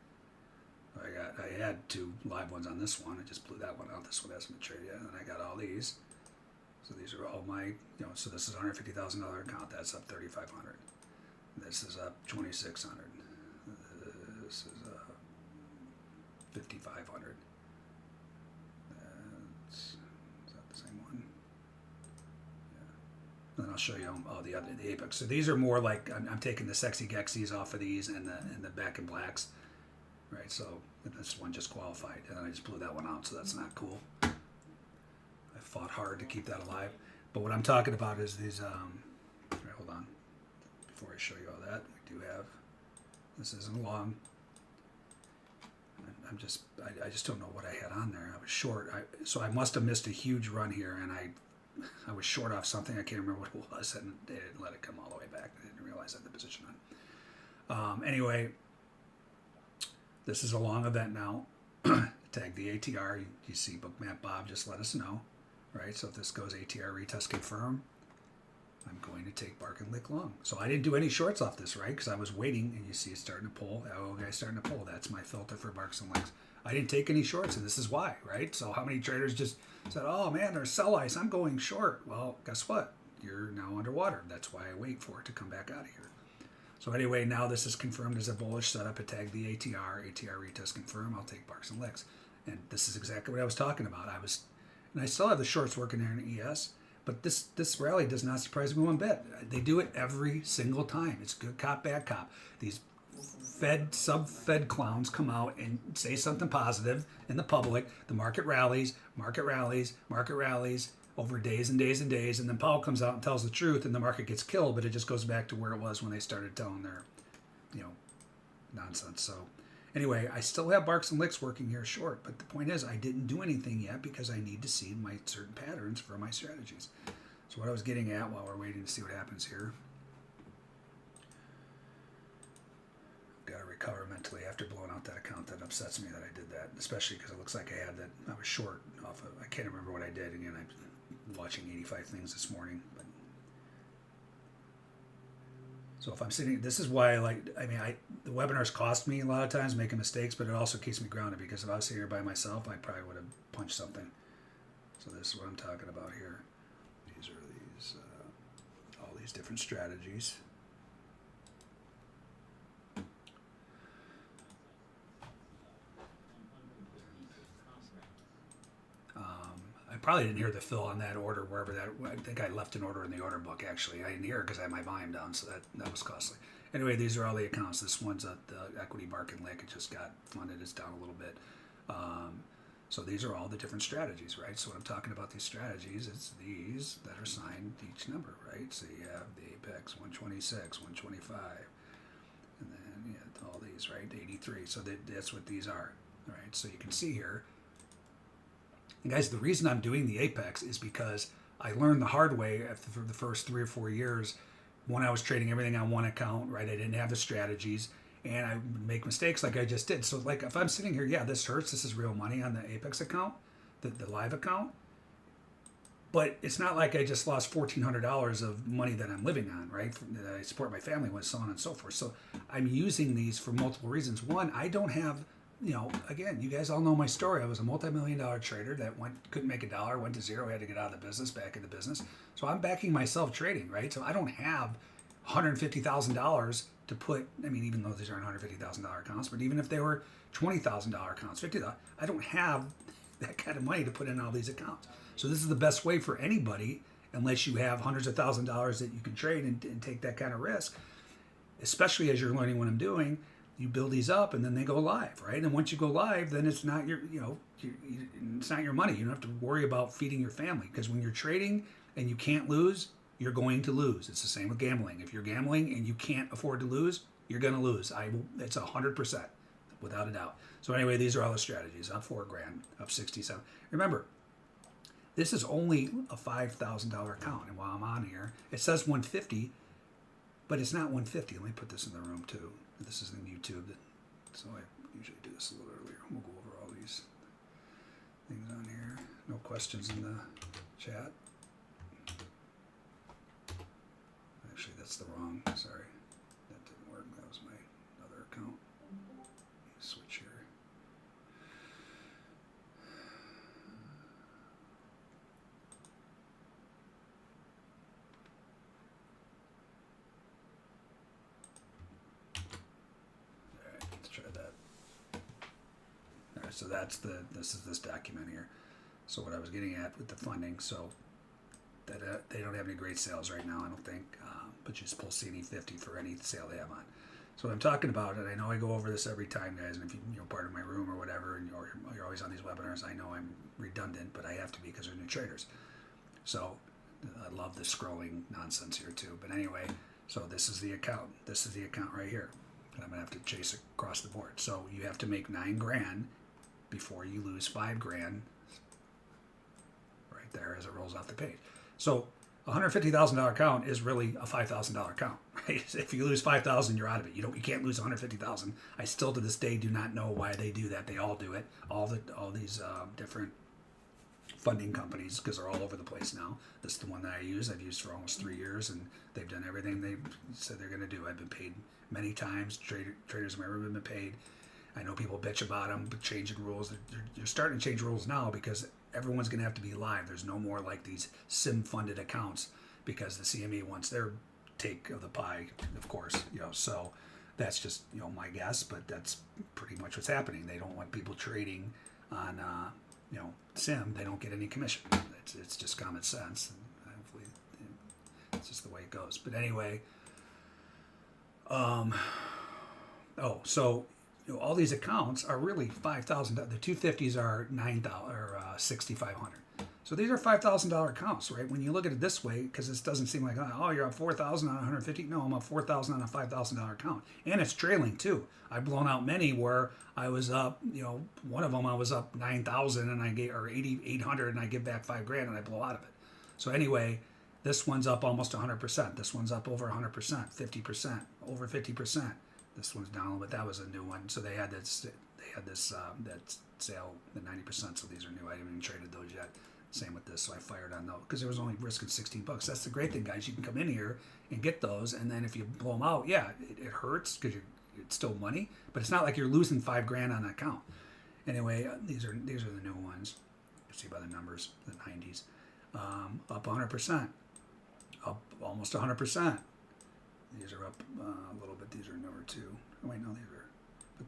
I had two live ones on this one. I just blew that one out. This one hasn't been traded yet. And I got all these. So these are all my, so this is a $150,000 account. That's up $3,500. This is up $2,600. This is up $5,500. Is that the same one? Yeah. And then I'll show you the Apex. So these are more like I'm taking the sexy Gexys off of these and the back and blacks. Right, so this one just qualified, and I just blew that one out, so that's not cool. I fought hard to keep that alive. But what I'm talking about is these, right, hold on. Before I show you all that, we do have, this isn't long. I just don't know what I had on there. I was short, so I must have missed a huge run here, and I was short off something, I can't remember what it was, and they didn't let it come all the way back. I didn't realize I had the position on. Anyway, this is a long event now. Tag the ATR. You see Bookmap Bob just let us know, right? So if this goes ATR retest confirm, I'm going to take Bark and Lick long. So I didn't do any shorts off this, right? Because I was waiting, and you see it's starting to pull. Oh, guy's starting to pull. That's my filter for Barks and Licks. I didn't take any shorts, and this is why, right? So how many traders just said, oh man, there's sell ice, I'm going short. Well, guess what? You're now underwater. That's why I wait for it to come back out of here. So anyway, now this is confirmed as a bullish setup. I tag the ATR retest confirm. I'll take Barks and Licks. And this is exactly what I was talking about. And I still have the shorts working there in ES, But this rally does not surprise me one bit. They do it every single time. It's good cop, bad cop. These sub-Fed clowns come out and say something positive in the public. The market rallies over days and days and days, and then Powell comes out and tells the truth, and the market gets killed. But it just goes back to where it was when they started telling their, nonsense. So, anyway, I still have barks and licks working here short, but the point is I didn't do anything yet because I need to see my certain patterns for my strategies. So what I was getting at while we're waiting to see what happens here. Got to recover mentally after blowing out that account. That upsets me that I did that, especially because it looks like I had that. I was short off of. I can't remember what I did. Again, I'm watching 85 things this morning. But so if I'm sitting, this is why the webinars cost me a lot of times making mistakes, but it also keeps me grounded because if I was sitting here by myself, I probably would have punched something. So this is what I'm talking about here. These are all these different strategies. I probably didn't hear the fill on that order wherever that. I think I left an order in the order book actually. I didn't hear it because I had my volume down, so that was costly. Anyway, these are all the accounts. This one's at the equity bark and lick. It just got funded. It's down a little bit. So these are all the different strategies, right? So when I'm talking about these strategies, it's these that are signed each number, right? So you have the Apex 126, 125, and then all these, right? 83. So that's what these are, right? So you can see here. And guys, the reason I'm doing the Apex is because I learned the hard way for the first 3 or 4 years when I was trading everything on one account, right? I didn't have the strategies and I would make mistakes like I just did. So like if I'm sitting here, this hurts. This is real money on the Apex account, the live account. But it's not like I just lost $1,400 of money that I'm living on, right? That I support my family with, so on and so forth. So I'm using these for multiple reasons. One, I don't have... again, you guys all know my story. I was a multi-million-dollar trader that couldn't make a dollar, went to zero, had to get out of the business, back in the business. So I'm backing myself trading, right? So I don't have $150,000 to put. Even though these aren't $150,000 accounts, but even if they were $20,000 accounts, $50,000, I don't have that kind of money to put in all these accounts. So this is the best way for anybody, unless you have hundreds of thousands of dollars that you can trade and take that kind of risk, especially as you're learning what I'm doing. You build these up and then they go live, right? And once you go live, then it's not it's not your money. You don't have to worry about feeding your family because when you're trading and you can't lose, you're going to lose. It's the same with gambling. If you're gambling and you can't afford to lose, you're going to lose. It's 100%, without a doubt. So anyway, these are all the strategies. Up $4,000, up 67. Remember, this is only a $5,000 account. And while I'm on here, it says 150, but it's not 150. Let me put this in the room too. This is in YouTube, so I usually do this a little earlier. We'll go over all these things on here. No questions in the chat. Actually, that's the wrong, sorry. That didn't work. That was my other account. Switch here. So this is this document here. So what I was getting at with the funding, so that they don't have any great sales right now, I don't think, but just Pulcini 50 for any sale they have on. So what I'm talking about, and I know I go over this every time, guys, and if you're part of my room or whatever, and you're always on these webinars, I know I'm redundant, but I have to be because they're new traders. So I love the scrolling nonsense here too. But anyway, so this is the account. This is the account right here. And I'm gonna have to chase across the board. So you have to make $9,000 before you lose $5,000 right there as it rolls off the page. So a $150,000 account is really a $5,000 account, right? If you lose $5,000, you're out of it. You can't lose $150,000. I still to this day do not know why they do that. They all do it. All these different funding companies, because they're all over the place now. This is the one that I use. I've used for almost 3 years, and they've done everything they said they're going to do. I've been paid many times. Traders have never been paid. I know people bitch about them, but changing rules. You're starting to change rules now because everyone's going to have to be live. There's no more like these sim-funded accounts because the CME wants their take of the pie, of course. So that's just my guess, but that's pretty much what's happening. They don't want people trading on sim. They don't get any commission. It's just common sense. It's just the way it goes. But anyway, so all these accounts are really $5,000. The 250s are $9,000 or $6,500. So these are $5,000 accounts, right? When you look at it this way, because this doesn't seem like, oh, you're up 4,000 on 150. No, I'm up 4,000 on a $5,000 account, and it's trailing too. I've blown out many where I was up, one of them I was up 9,000 and I get or 8,800 and I give back $5,000 and I blow out of it. So anyway, this one's up almost 100%. This one's up over 100%, 50%, over 50%. This one's down a little bit. That was a new one. So they had this that sale, the 90%. So these are new. I haven't even traded those yet. Same with this. So I fired on those because there was only risking $16. That's the great thing, guys. You can come in here and get those, and then if you blow them out, yeah, it hurts because it's still money, but it's not like you're losing $5,000 on an account. Anyway, these are the new ones. You see by the numbers, the 90s, up 100%, up almost 100%. These are up a little bit. These are number 2. Oh, wait, no, these are. But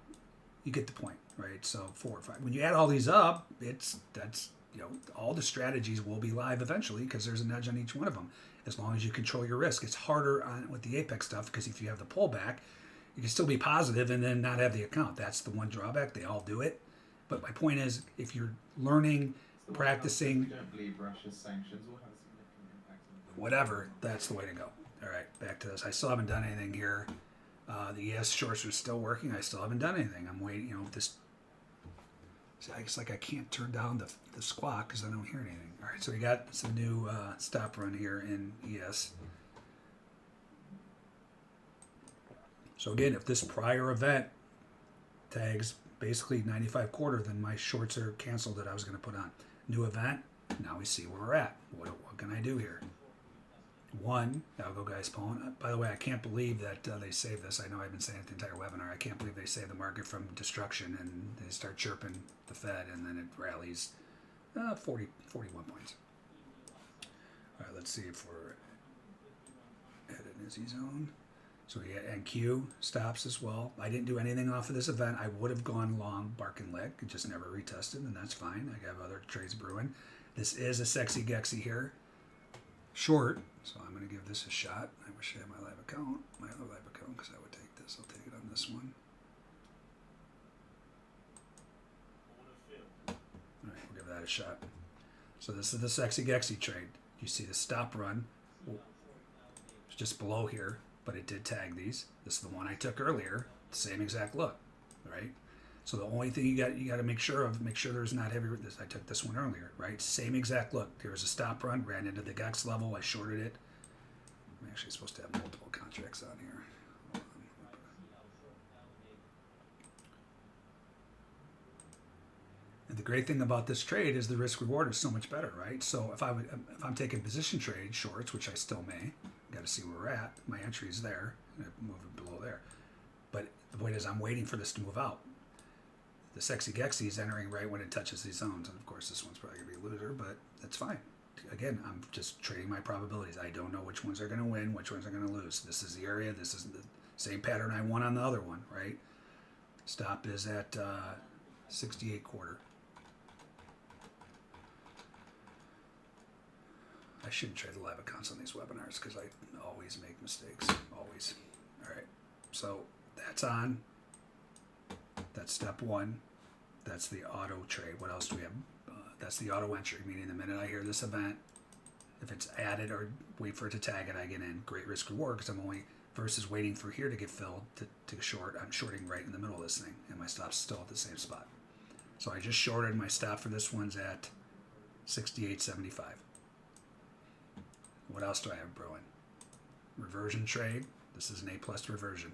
you get the point, right? So 4 or 5. When you add all these up, that's all the strategies will be live eventually because there's an edge on each one of them. As long as you control your risk, it's harder with the Apex stuff because if you have the pullback, you can still be positive and then not have the account. That's the one drawback. They all do it. But my point is, if you're learning, practicing, don't believe Russia's sanctions will have a significant impact on whatever, that's the way to go. All right, back to this. I still haven't done anything here. The ES shorts are still working. I still haven't done anything. I'm waiting. This. It's like I can't turn down the squawk because I don't hear anything. All right, so we got some new stop run here in ES. So again, if this prior event tags basically 95 quarter, then my shorts are canceled that I was going to put on. New event, now we see where we're at. What can I do here? One, Algo Guys Pawn. By the way, I can't believe that they saved this. I know I've been saying it the entire webinar. I can't believe they saved the market from destruction and they start chirping the Fed and then it rallies 41 points. All right, let's see if we're headed in Z zone. So we get NQ stops as well. I didn't do anything off of this event. I would have gone long bark and lick. It just never retested, and that's fine. I have other trades brewing. This is a sexy gexy here. Short, so I'm going to give this a shot. I wish I had my live account, because I would take this. I'll take it on this one. All right, we'll give that a shot. So this is the sexy gexy trade. You see the stop run. It's just below here, but it did tag these. This is the one I took earlier. Same exact look, right? So the only thing you got to make sure there's not heavy. I took this one earlier, right? Same exact look. There was a stop run, ran into the gex level. I shorted it. I'm actually supposed to have multiple contracts on here. Hold on. And the great thing about this trade is the risk reward is so much better, right? So if I'm taking position trade shorts, which I still may, got to see where we're at. My entry is there. I'm moving below there. But the point is, I'm waiting for this to move out. The sexy gexy is entering right when it touches these zones, and of course this one's probably going to be a loser, but that's fine. Again, I'm just trading my probabilities. I don't know which ones are going to win, which ones are going to lose. This is the area. This is the same pattern I won on the other one, right? Stop is at 68 quarter. I shouldn't trade the live accounts on these webinars because I always make mistakes. Always. All right. So that's on. That's step one. That's the auto trade. What else do we have? That's the auto entry, meaning the minute I hear this event, if it's added or wait for it to tag it, I get in. Great risk reward because I'm only, versus waiting for here to get filled to short, I'm shorting right in the middle of this thing, and my stop's still at the same spot. So I just shorted. My stop for this one's at 68.75. What else do I have brewing? Reversion trade. This is an A+ reversion.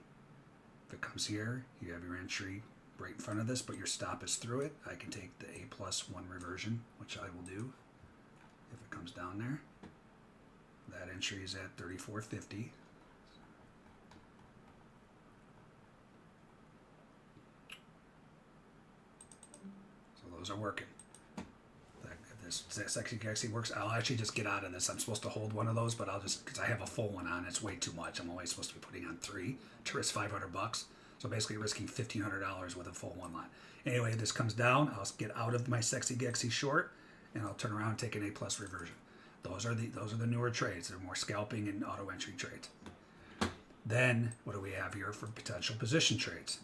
If it comes here, you have your entry right in front of this, but your stop is through it. I can take the A+1 reversion, which I will do if it comes down there. That entry is at 34.50. So those are working. If this sexy gexy works, I'll actually just get out of this. I'm supposed to hold one of those, but I'll just, because I have a full one on, it's way too much. I'm only supposed to be putting on 3 to risk $500. So basically risking $1,500 with a full one lot. Anyway, if this comes down, I'll get out of my sexy gexy short, and I'll turn around and take an A+ reversion. Those are the newer trades. They're more scalping and auto entry trades. Then what do we have here for potential position trades?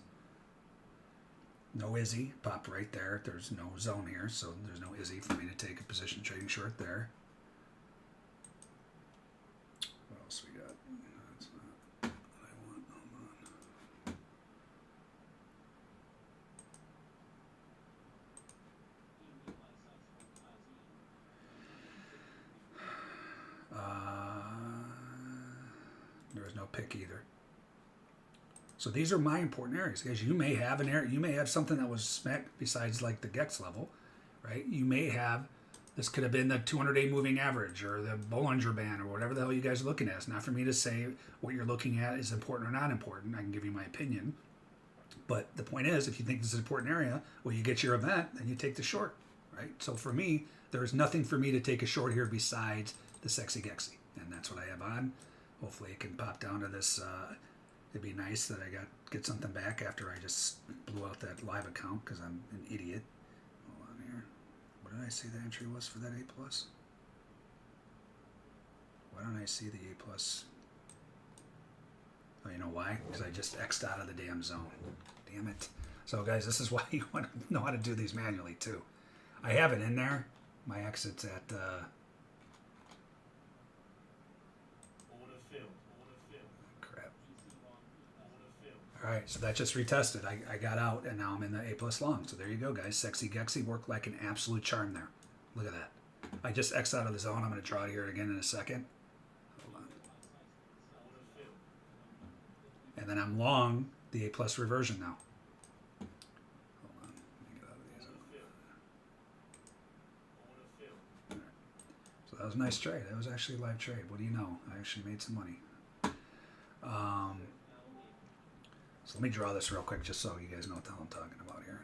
No Izzy, pop right there. There's no zone here, so there's no Izzy for me to take a position trading short there. What else we got? That's not what I want. Hold on. There was no pick either. So these are my important areas, because you may have an area, you may have something that was smack besides like the Gex level, right? You may have, this could have been the 200-day moving average or the Bollinger Band or whatever the hell you guys are looking at. It's not for me to say what you're looking at is important or not important. I can give you my opinion. But the point is, if you think this is an important area, well, you get your event, then you take the short, right? So for me, there's nothing for me to take a short here besides the sexy Gexy. And that's what I have on. Hopefully it can pop down to this. It'd be nice that I get something back after I just blew out that live account because I'm an idiot. Hold on here. What did I say the entry was for that A+? Why don't I see the A+? Oh, you know why? Because I just X'd out of the damn zone. Damn it. So guys, this is why you want to know how to do these manually too. I have it in there. My exit's at... All right, so that just retested. I got out, and now I'm in the A+ long. So there you go, guys. Sexy Gexy worked like an absolute charm there. Look at that. I just X'd out of the zone. I'm going to draw it here again in a second. Hold on. And then I'm long the A+ reversion now. Hold on. Let me get out of these. All right. So that was a nice trade. That was actually a live trade. What do you know? I actually made some money. So let me draw this real quick just so you guys know what the hell I'm talking about here.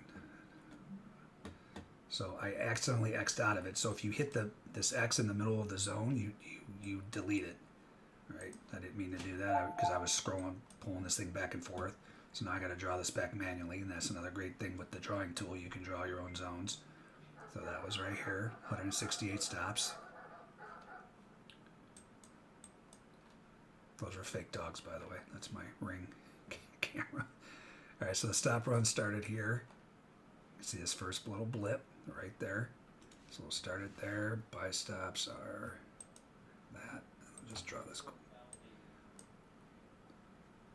So I accidentally X'd out of it. So if you hit this X in the middle of the zone, you delete it. Right? I didn't mean to do that because I was scrolling, pulling this thing back and forth. So now I got to draw this back manually, and that's another great thing with the drawing tool. You can draw your own zones. So that was right here, 168 stops. Those are fake dogs, by the way. That's my Ring camera. All right, so the stop run started here. You see this first little blip right there. So we'll start it there. Buy stops are that. I'll just draw this.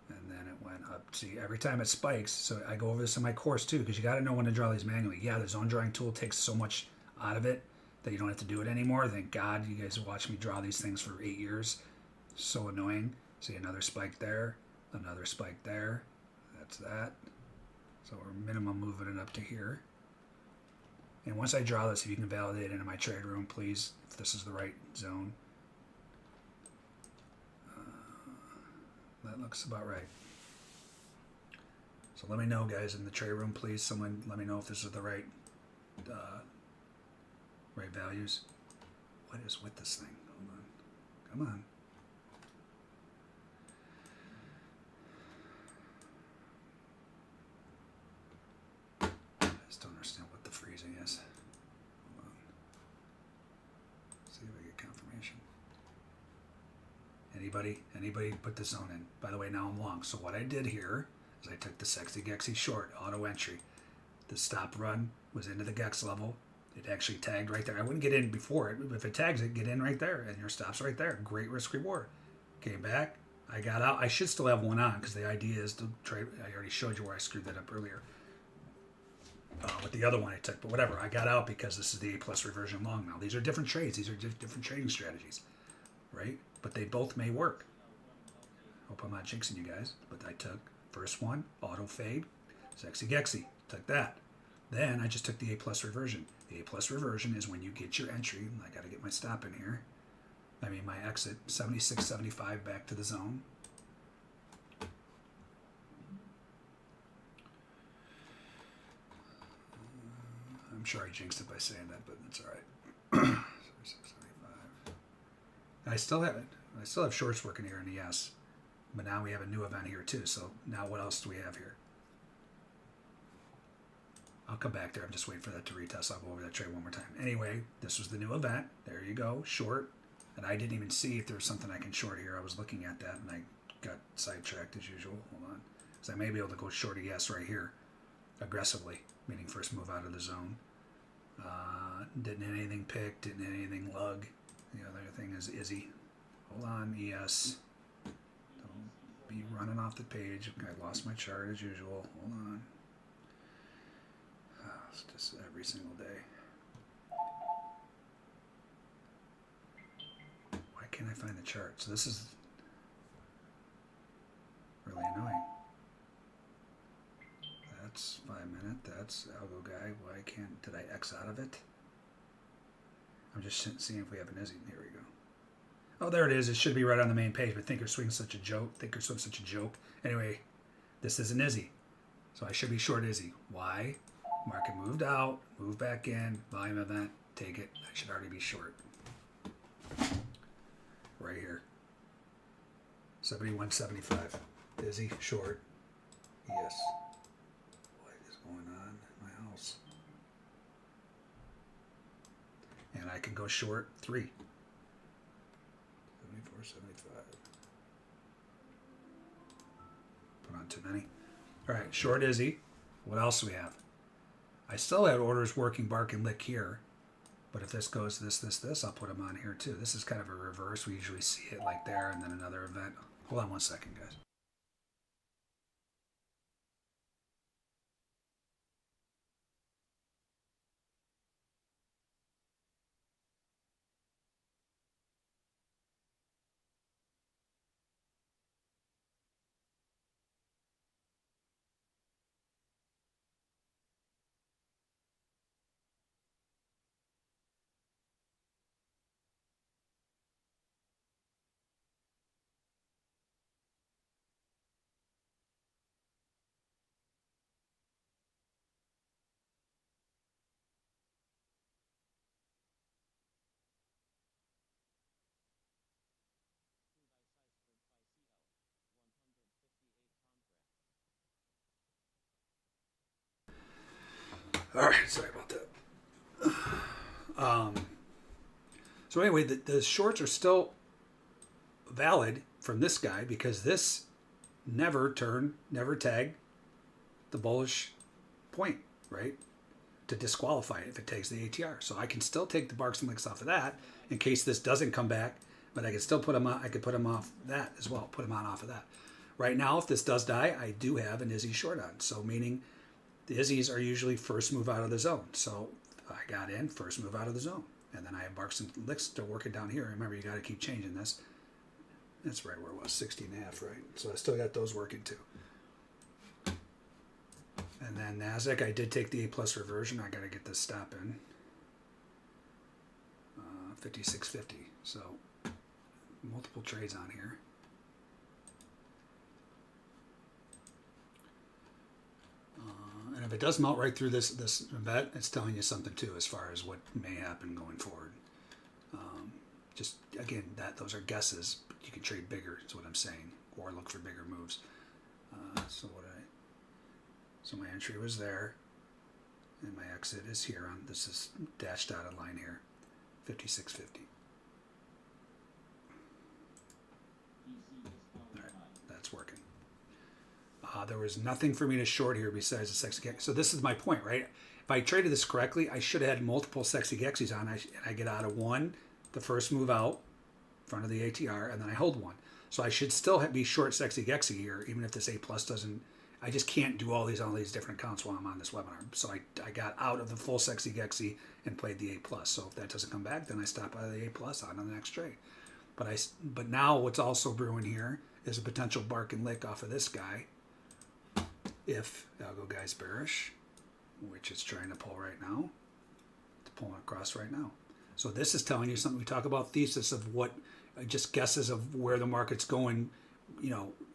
And then it went up. See, every time it spikes, so I go over this in my course too, because you got to know when to draw these manually. Yeah, the zone drawing tool takes so much out of it that you don't have to do it anymore. Thank God you guys watched me draw these things for 8 years. So annoying. See, another spike there. Another spike there. That's that. So we're minimum moving it up to here. And once I draw this, if you can validate it in my trade room, please, if this is the right zone. That looks about right. So let me know, guys, in the trade room, please. Someone let me know if this is the right right values. What is with this thing? Hold on. Come on. Don't understand what the freezing is. Hold on. See if I get confirmation. Anybody put the zone in. By the way, now I'm long. So what I did here is I took the sexy Gexy short, auto entry. The stop run was into the Gex level. It actually tagged right there. I wouldn't get in before it. If it tags it, get in right there. And your stop's right there. Great risk reward. Came back. I got out. I should still have one on because the idea is to trade. I already showed you where I screwed that up earlier. With the other one I took, but whatever. I got out because this is the A+ reversion long now. These are different trades. These are different trading strategies, right? But they both may work. Hope I'm not jinxing you guys. But I took first one, auto fade, sexy Gexy. Took that. Then I just took the A+ reversion. The A+ reversion is when you get your entry. I got to get my stop in here. I mean my exit, 76.75 back to the zone. I'm sure I jinxed it by saying that, but it's all right. 76.75. I still have it. I still have shorts working here in the S. But now we have a new event here too. So now what else do we have here? I'll come back there. I'm just waiting for that to retest. I'll go over that trade one more time. Anyway, this was the new event. There you go. Short. And I didn't even see if there was something I can short here. I was looking at that and I got sidetracked as usual. Hold on. So I may be able to go short a yes right here aggressively, meaning first move out of the zone. Didn't hit anything pick, didn't hit anything lug. The other thing is Izzy. Hold on, ES. Don't be running off the page. I lost my chart as usual. Hold on. It's just every single day. Why can't I find the chart? So this is really annoying. That's 5 minute. That's algo guy. Why can't? Did I X out of it? I'm just seeing if we have an Izzy. Here we go. Oh, there it is. It should be right on the main page. But Thinkorswim's such a joke. Thinkorswim's such a joke. Anyway, this is an Izzy, so I should be short Izzy. Why? Market moved out, moved back in. Volume event. Take it. I should already be short. Right here. 71.75. Izzy short. Yes. What is going on in my house? And I can go short 3. 74.75. Put on too many. All right, short Izzy. What else do we have? I still have orders working bark and lick here. But if this goes this, I'll put them on here too. This is kind of a reverse. We usually see it like there and then another event. Hold on one second, guys. All right, sorry about that. So anyway, the shorts are still valid from this guy because this never tagged the bullish point, right? To disqualify it if it takes the ATR. So I can still take the barks and licks off of that in case this doesn't come back, but I can still put them on. I could put them off that as well, put them on off of that. Right now, if this does die, I do have an Izzy short on. So meaning the Izzies are usually first move out of the zone. So I got in, first move out of the zone. And then I have barks and licks still working down here. Remember, you got to keep changing this. That's right where it was, 60.5, right? So I still got those working too. And then NASDAQ, I did take the A plus reversion. I got to get this stop in. 56.50. So multiple trades on here. And if it does melt right through this event, it's telling you something too as far as what may happen going forward. Just again, those are guesses. But you can trade bigger, is what I'm saying, or look for bigger moves. So my entry was there, and my exit is here. This is dashed dotted line here, 56.50. All right, that's working. There was nothing for me to short here besides the sexy gexy. So this is my point, right? If I traded this correctly, I should have had multiple sexy gexies on. And I get out of one, the first move out, in front of the ATR, and then I hold one. So I should still be short sexy gexy here, even if this A plus doesn't. I just can't do all these different accounts while I'm on this webinar. So I got out of the full sexy gexy and played the A plus. So if that doesn't come back, then I stop out of the A plus on the next trade. But now what's also brewing here is a potential bark and lick off of this guy. If algo guy's bearish, which it's trying to pull right now, it's pulling across right now. So this is telling you something. We talk about thesis of what, just guesses of where the market's going,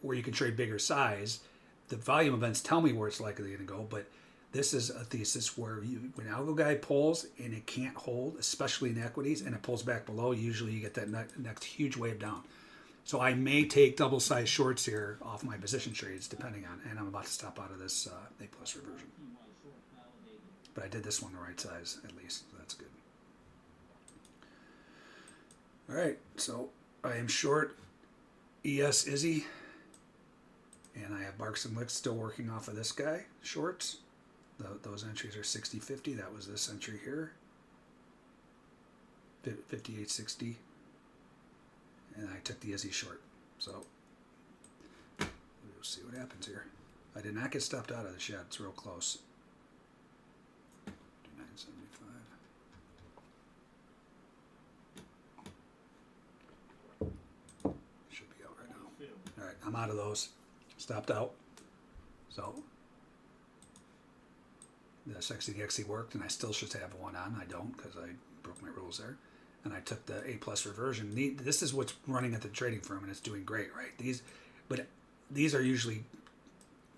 where you can trade bigger size. The volume events tell me where it's likely to go, but this is a thesis where when algo guy pulls and it can't hold, especially in equities, and it pulls back below, usually you get that next huge wave down. So I may take double size shorts here off my position trades, depending on, and I'm about to stop out of this A plus reversion. But I did this one the right size, at least, so that's good. All right, so I am short ES Izzy, and I have Barks and Licks still working off of this guy, shorts. Those entries are 60.50. That was this entry here, 58.60, and I took the Izzy short. So we'll see what happens here. I did not get stopped out of the shed. It's real close. 29.75. Should be out right now. All right, I'm out of those. Stopped out. So the sexy gexy worked, and I still should have one on. I don't because I broke my rules there. And I took the A plus reversion. This is what's running at the trading firm, and it's doing great, right? But these are usually,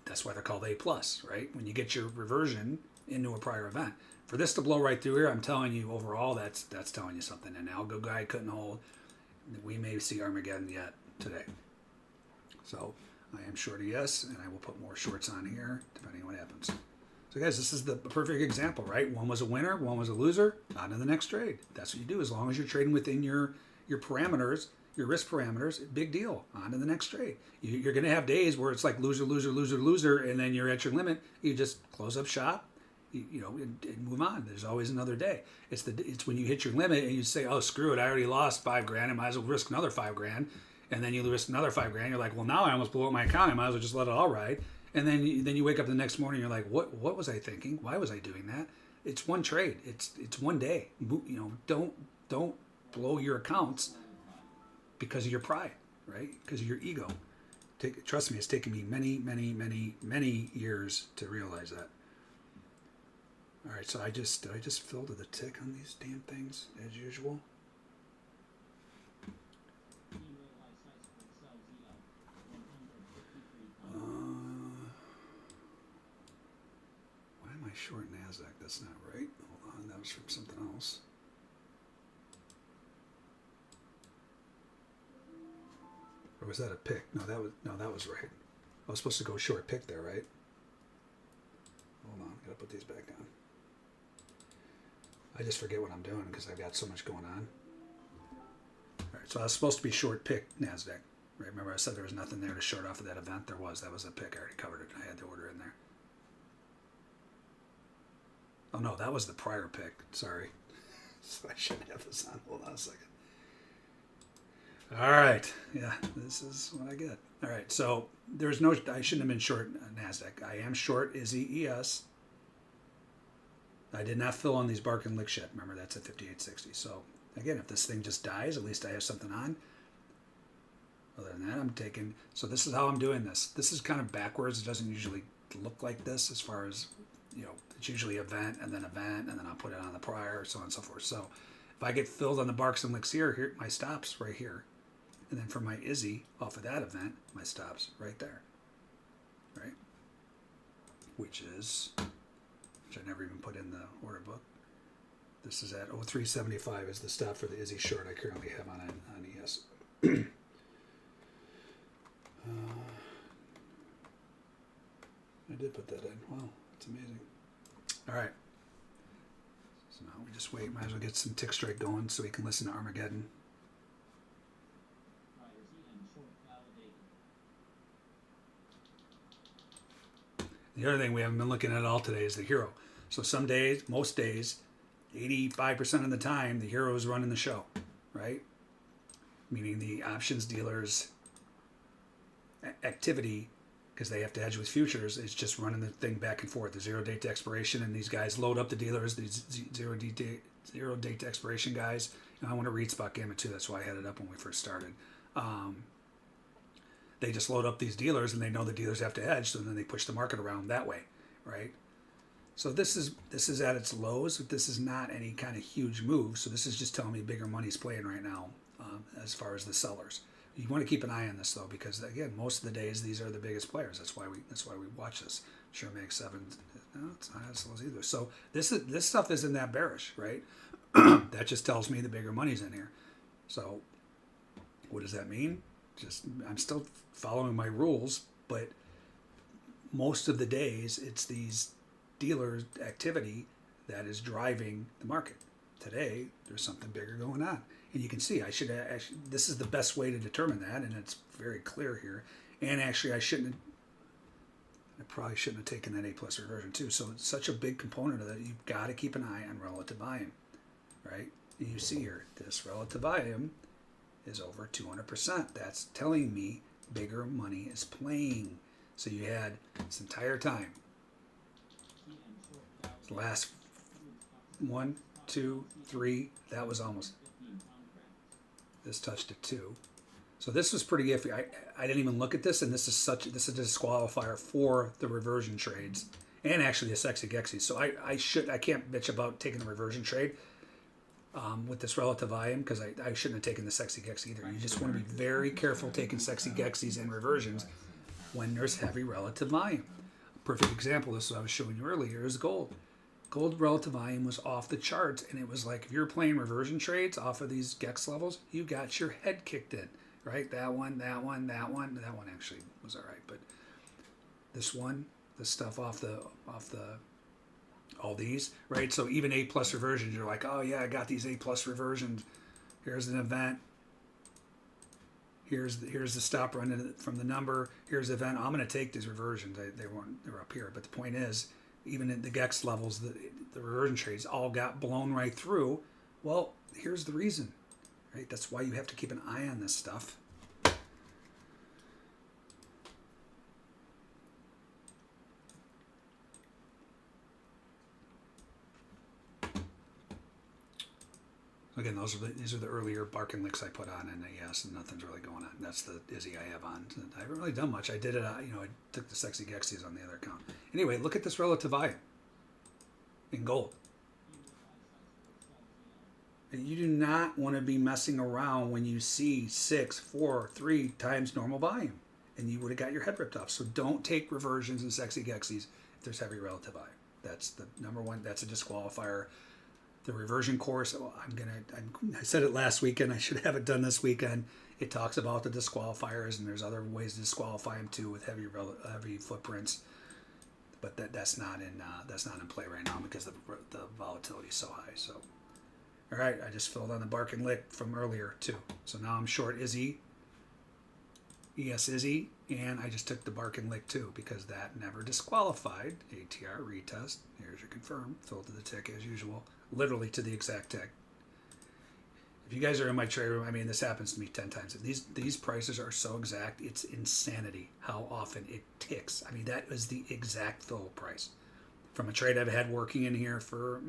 that's why they're called A plus, right? When you get your reversion into a prior event. For this to blow right through here, I'm telling you overall, that's telling you something. And Algo guy couldn't hold. We may see Armageddon yet today. So I am short ES, and I will put more shorts on here depending on what happens. So guys, this is the perfect example, right? One was a winner, one was a loser. On to the next trade. That's what you do. As long as you're trading within your parameters, your risk parameters, big deal. On to the next trade. You're going to have days where it's like loser, loser, loser, loser, and then you're at your limit. You just close up shop, and move on. There's always another day. It's when you hit your limit and you say, oh, screw it, I already lost $5,000. I might as well risk another $5,000. And then you risk another $5,000. You're like, well, now I almost blew up my account. I might as well just let it all ride. And then you wake up the next morning. You're like, what was I thinking? Why was I doing that? It's one trade. It's one day. Don't blow your accounts because of your pride, right? Because of your ego. Trust me, it's taken me many, many, many, many years to realize that. All right, so I just filled to the tick on these damn things as usual. Why am I short NASDAQ? That's not right. Hold on, that was from something else. Or was that a pick? No, that was right. I was supposed to go short pick there, right? Hold on, gotta put these back on. I just forget what I'm doing because I've got so much going on. All right, so I was supposed to be short pick NASDAQ. Right? Remember I said there was nothing there to short off of that event? That was a pick. I already covered it. I had the order in there. Oh no, that was the prior pick. Sorry. So I shouldn't have this on. Hold on a second. All right. Yeah, this is what I get. All right. So I shouldn't have been short NASDAQ. I am short Izzy ES. I did not fill on these bark and lick shit. Remember, that's at 58.60. So again, if this thing just dies, at least I have something on. Other than that, I'm taking. So this is how I'm doing this. This is kind of backwards. It doesn't usually look like this as far as, it's usually event, and then I'll put it on the prior, so on and so forth. So if I get filled on the barks and licks here, my stops right here. And then for my Izzy off of that event, my stops right there. Right? Which I never even put in the order book. This is at 0375 is the stop for the Izzy short I currently have on ES. I did put that in. Wow, that's amazing. All right. So now we just wait. Might as well get some tick strike going so we can listen to Armageddon. The other thing we haven't been looking at all today is the hero. So some days, most days, 85% of the time, the hero is running the show, right? Meaning the options dealers' activity, because they have to hedge with futures, is just running the thing back and forth. The 0 date to expiration, and these guys load up the dealers, these 0 date to expiration guys. I want to read spot gamut too. That's why I had it up when we first started. They just load up these dealers, and they know the dealers have to hedge, so then they push the market around that way, right? So this is at its lows, but this is not any kind of huge move. So this is just telling me bigger money's playing right now as far as the sellers. You want to keep an eye on this though, because again, most of the days these are the biggest players. That's why we watch this. Sure, makes 7. No, it's not as low as either. So this stuff isn't that bearish, right? That just tells me the bigger money's in here. So what does that mean? I'm still following my rules, but most of the days it's these dealers' activity that is driving the market. today there's something bigger going on. And you can see, I should actually, this is the best way to determine that, and it's very clear here. And actually, I probably shouldn't have taken that A plus reversion too. So it's such a big component of that. You've got to keep an eye on relative volume, right? And you see here, this relative volume is over 200%. That's telling me bigger money is playing. So you had this entire time, the last 1, 2, 3, that was almost, this touched it 2. So this was pretty iffy. I didn't even look at this, and this is a disqualifier for the reversion trades, and actually a sexy gexy. So I can't bitch about taking the reversion trade with this relative volume, because I shouldn't have taken the sexy gexy either. You just want to be very careful taking sexy gexies and reversions when there's heavy relative volume. A perfect example, this is what I was showing you earlier, is gold. Gold relative volume was off the charts, and it was like, if you're playing reversion trades off of these gex levels, you got your head kicked in, right? That one actually was all right, but this one, the stuff off the all these, right? So even A plus reversions, you're like, oh yeah, I got these A plus reversions. Here's an event. Here's the stop run from the number. Here's the event. I'm going to take these reversions. They were up here, but the point is, even at the gex levels, the reversion trades all got blown right through. Well, here's the reason, right? That's why you have to keep an eye on this stuff. Again, these are the earlier barking licks I put on, and yes, nothing's really going on. That's the Izzy I have on. I haven't really done much. I did it, I took the sexy gexies on the other account. Anyway, look at this relative volume in gold. And you do not want to be messing around when you see 6, 4, 3 times normal volume, and you would have got your head ripped off. So don't take reversions and sexy gexies if there's heavy relative volume. That's the number one. That's a disqualifier. The reversion course, I said it last weekend, I should have it done this weekend. It talks about the disqualifiers, and there's other ways to disqualify them too with heavy footprints. But that's not in play right now because the volatility is so high. So, all right, I just filled on the barking lick from earlier too. So now I'm short Izzy, ES Izzy, and I just took the barking lick too because that never disqualified. ATR retest. Here's your confirm. Filled to the tick as usual. Literally to the exact tick. If you guys are in my trade room, I mean, this happens to me 10 times. These prices are so exact, it's insanity how often it ticks. I mean, that was the exact fill price from a trade I've had working in here for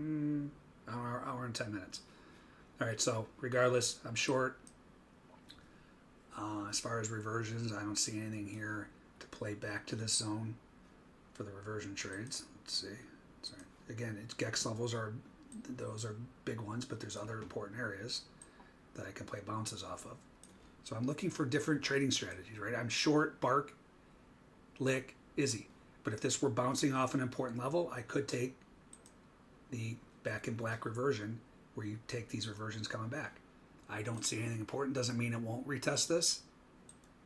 hour and 10 minutes. All right, so regardless, I'm short. As far as reversions, I don't see anything here to play back to this zone for the reversion trades. Let's see. Sorry. Again, its gex levels those are big ones, but there's other important areas that I can play bounces off of. So I'm looking for different trading strategies, right? I'm short, bark, lick, Izzy. But if this were bouncing off an important level, I could take the back in black reversion where you take these reversions coming back. I don't see anything important. Doesn't mean it won't retest this.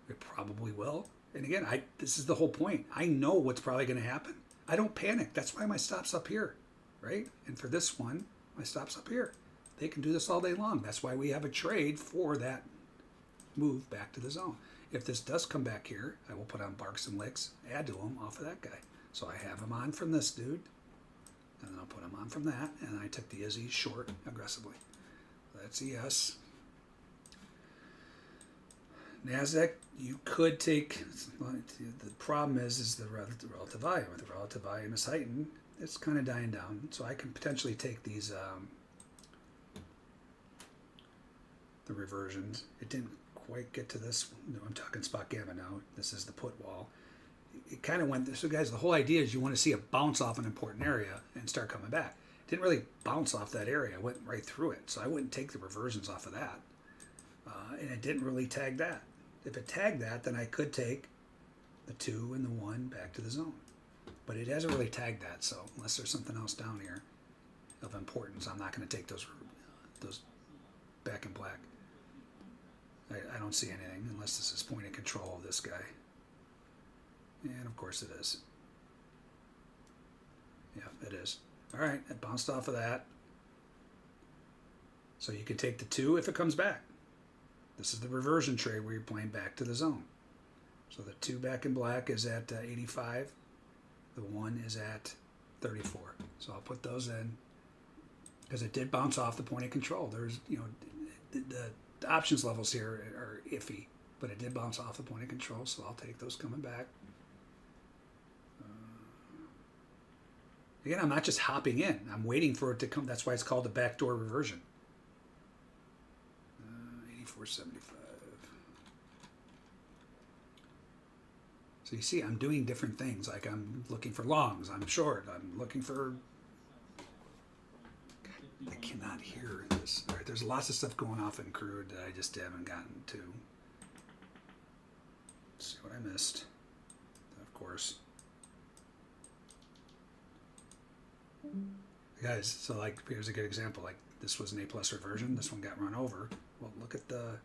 It probably will. And again, this is the whole point. I know what's probably going to happen. I don't panic. That's why my stop's up here, right? And for this one, my stop's up here. They can do this all day long. That's why we have a trade for that move back to the zone. If this does come back here, I will put on barks and licks, add to them off of that guy. So I have him on from this dude, and then I'll put him on from that, and I took the Izzy short aggressively. That's ES. NASDAQ, you could take, the problem is the relative volume. If the relative volume is heightened, it's kind of dying down. So I can potentially take these, the reversions. It didn't quite get to this. No, I'm talking spot gamma now. This is the put wall. It kind of went, so guys, the whole idea is you want to see it bounce off an important area and start coming back. It didn't really bounce off that area. It went right through it. So I wouldn't take the reversions off of that. And it didn't really tag that. If it tagged that, then I could take the 2 and the 1 back to the zone. But it hasn't really tagged that, so unless there's something else down here of importance, I'm not going to take those back in black. I don't see anything unless this is point of control of this guy. And of course it is. Yeah, it is. All right, it bounced off of that. So you can take the 2 if it comes back. This is the reversion trade where you're playing back to the zone. So the 2 back in black is at 85. The 1 is at 34. So I'll put those in because it did bounce off the point of control. There's, the options levels here are iffy, but it did bounce off the point of control, so I'll take those coming back. Again, I'm not just hopping in. I'm waiting for it to come. That's why it's called a backdoor reversion. 84.75. So you see, I'm doing different things. Like I'm looking for longs. I'm short. I'm looking for... I cannot hear this. All right, there's lots of stuff going off in crude that I just haven't gotten to. Let's see what I missed. Of course. Guys, so like here's a good example. Like this was an A+ reversion. This one got run over. Well, look at the...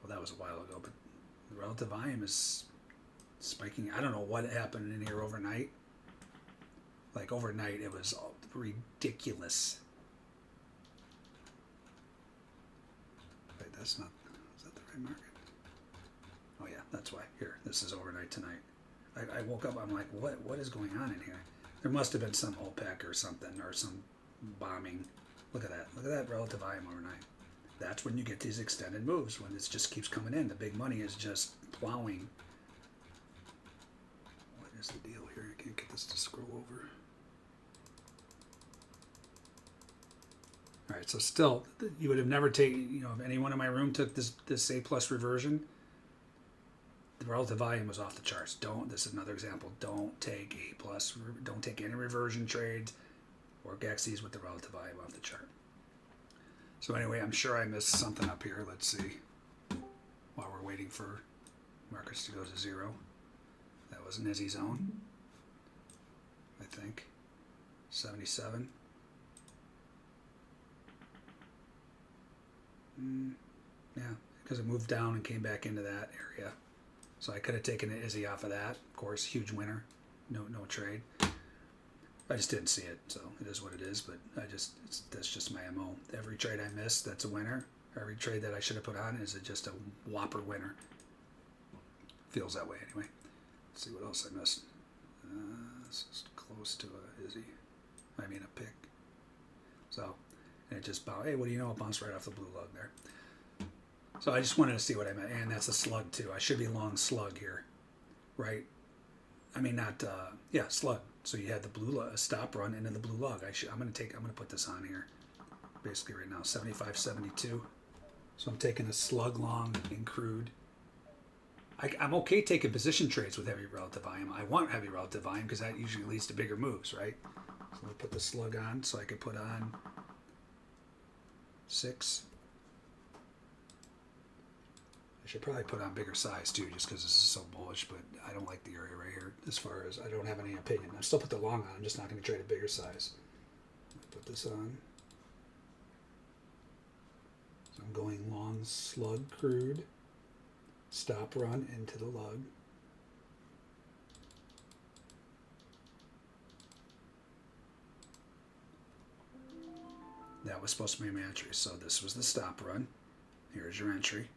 Well, that was a while ago, but the relative volume is spiking. I don't know what happened in here overnight. Like overnight, it was ridiculous. Wait, that's not... Is that the right market? Oh yeah, that's why. Here, this is overnight tonight. I woke up, I'm like, what is going on in here? There must have been some OPEC or something, or some bombing. Look at that. Look at that relative volume overnight. That's when you get these extended moves, when it just keeps coming in. The big money is just plowing. What is the deal here? I can't get this to scroll over. All right, so still, you would have never taken, if anyone in my room took this A+ reversion, the relative volume was off the charts. This is another example. Don't take A+, don't take any reversion trades or gexys with the relative volume off the chart. So anyway, I'm sure I missed something up here. Let's see. While we're waiting for markets to go to 0. That was Nizzy zone, I think. 77. Yeah, because it moved down and came back into that area. So I could have taken an Izzy off of that. Of course, huge winner. No trade. I just didn't see it, so it is what it is. But that's just my MO. Every trade I miss, that's a winner. Every trade that I should have put on is just a whopper winner. Feels that way anyway. Let's see what else I missed. This is close to a Izzy. I mean a pick. So, and it just bounced. Hey, what do you know? It bounced right off the blue lug there. So I just wanted to see what I meant. And that's a slug too. I should be long slug here, right? I mean, not, yeah, slug. So you had the blue stop run into the blue lug. I'm going to put this on here basically right now, 75.72. So I'm taking a slug long in crude. I'm okay taking position trades with heavy relative volume. I want heavy relative volume because that usually leads to bigger moves, right? So I'm going to put the slug on so I can put on 6. I should probably put on bigger size too, just because this is so bullish, but I don't like the area right here as far as I don't have any opinion. I'll still put the long on, I'm just not going to trade a bigger size. Put this on. So I'm going long slug crude, stop run into the lug. That was supposed to be my entry, so this was the stop run. Here's your entry.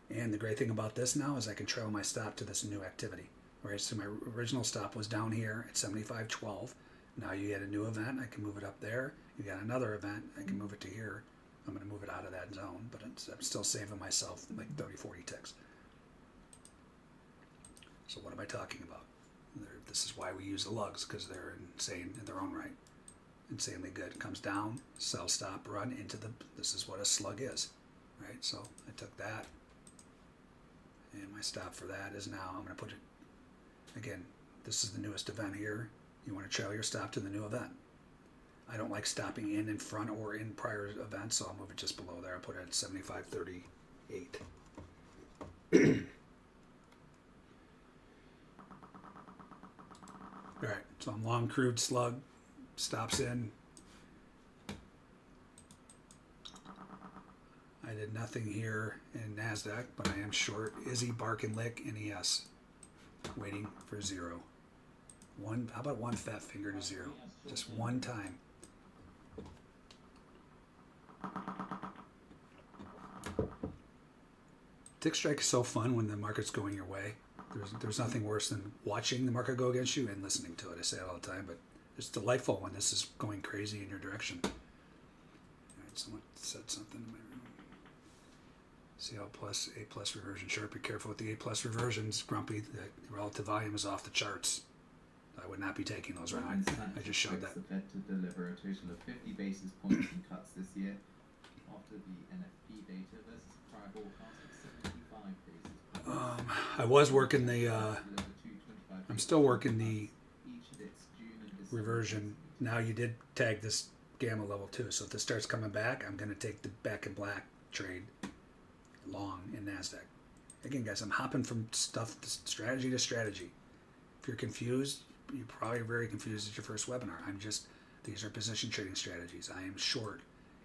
And the great thing about this now is I can trail my stop to this new activity. Right, so my original stop was down here at 75.12. Now you get a new event, I can move it up there. You got another event, I can move it to here. I'm going to move it out of that zone, but I'm still saving myself like 30, 40 ticks. So what am I talking about? This is why we use the lugs, because they're insane in their own right. Insanely good. It comes down, sell, stop, run into the... This is what a slug is, right? So I took that. And my stop for that is now, I'm going to put it, again, this is the newest event here. You want to trail your stop to the new event. I don't like stopping in front or in prior events, so I'll move it just below there. I'll put it at 75.38. All right, so I'm long crude slug, stops in. I did nothing here in NASDAQ, but I am short Izzy, Bark, and Lick, NES. Waiting for 0. How about one fat finger to 0? Just one time. Tick strike is so fun when the market's going your way. There's nothing worse than watching the market go against you and listening to it. I say it all the time, but it's delightful when this is going crazy in your direction. All right, someone said something in my room. CL plus A plus reversion. Sure, be careful with the A plus reversions. Grumpy, the relative volume is off the charts. I would not be taking those right now. I just showed that. The Fed to deliver a total of 50 basis points in cuts this year, after the NFP data versus prior forecast of 75 basis points. I was working the. I'm still working the Each of its June and December reversion. Now you did tag this gamma level too, so if this starts coming back, I'm going to take the back in black trade long in NASDAQ. Again, guys, I'm hopping from stuff to strategy to strategy. If you're confused, you're probably very confused at your first webinar. These are position trading strategies. I am short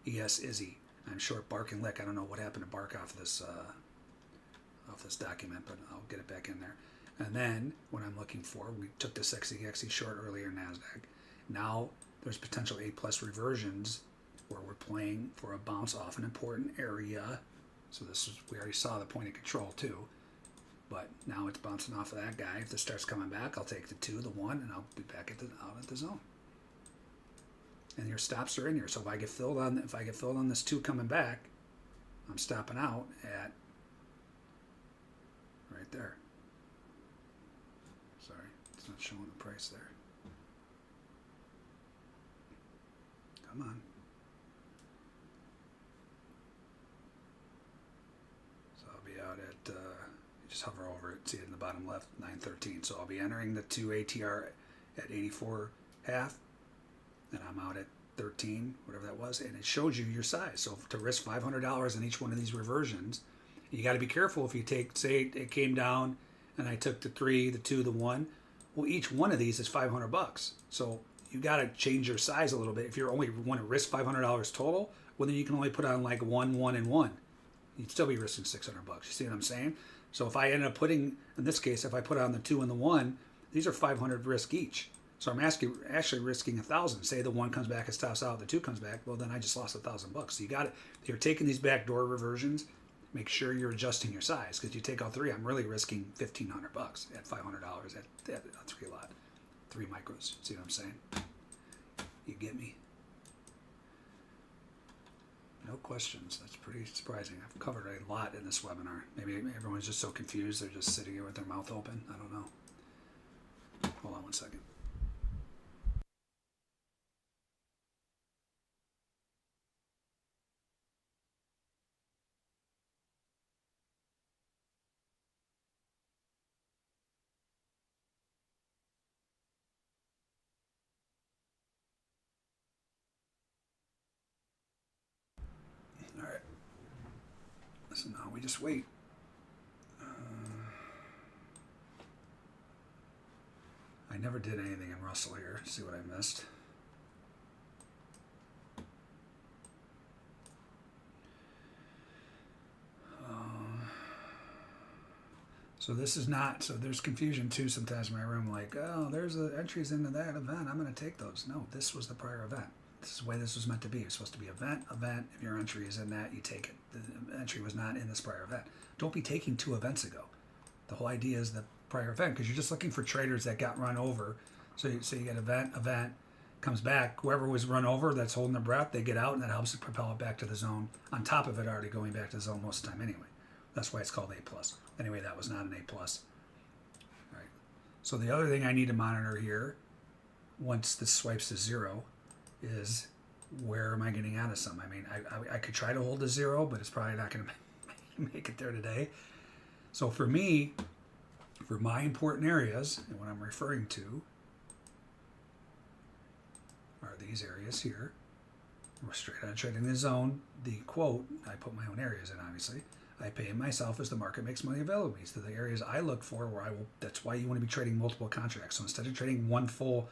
ES Izzy. I'm short Bark and Lick. I don't know what happened to Bark off this document, but I'll get it back in there. And then what I'm looking for, we took the sexy gexy short earlier in NASDAQ. Now there's potential A plus reversions where we're playing for a bounce off an important area. So we already saw the point of control too, but now it's bouncing off of that guy. If this starts coming back, I'll take the 2, the 1, and I'll be back out at the zone. And your stops are in here. So if I get filled on this 2 coming back, I'm stopping out at right there. Sorry, it's not showing the price there. Come on. So I'll be out at, just hover over it, see it in the bottom left, 913. So I'll be entering the 2 ATR at 84 half, and I'm out at 13, whatever that was, and it shows you your size. So to risk $500 in each one of these reversions, you got to be careful if you take, say it came down and I took the 3, the 2, the 1. Well, each one of these is $500. So you got to change your size a little bit. If you only want to risk $500 total, well, then you can only put on like 1, 1, and 1. You'd still be risking $600. You see what I'm saying? So if I end up putting, in this case, if I put on the 2 and the 1, these are 500 risk each. So I'm actually risking 1,000. Say the 1 comes back and stops out, the 2 comes back. Well, then I just lost $1,000. So you got it. If you're taking these backdoor reversions, make sure you're adjusting your size, because you take out 3, I'm really risking $1,500 at $500 at a 3 lot, 3 micros. See what I'm saying? You get me? No questions. That's pretty surprising. I've covered a lot in this webinar. Maybe everyone's just so confused they're just sitting here with their mouth open. I don't know. Hold on one second. All right. So now we just wait. I never did anything in Russell here. See what I missed. So this is not, so there's confusion too sometimes in my room, like, oh, there's the entries into that event, I'm going to take those. No, this was the prior event. This is the way this was meant to be. It's supposed to be event. If your entry is in that, you take it. The entry was not in this prior event. Don't be taking 2 events ago. The whole idea is the prior event, because you're just looking for traders that got run over. So you get event, comes back. Whoever was run over that's holding their breath, they get out, and that helps to propel it back to the zone. On top of it already going back to the zone most of the time anyway. That's why it's called A+. Anyway, that was not an A+. All right. So the other thing I need to monitor here, once this swipes to 0, is where am I getting out of some? I mean, I could try to hold to 0, but it's probably not going to make it there today. So for me, for my important areas, and what I'm referring to are these areas here. We're straight on trading the zone. The quote, I put my own areas in, obviously. I pay myself as the market makes money available to me. So the areas I look for where I will, that's why you want to be trading multiple contracts. So instead of trading 1 full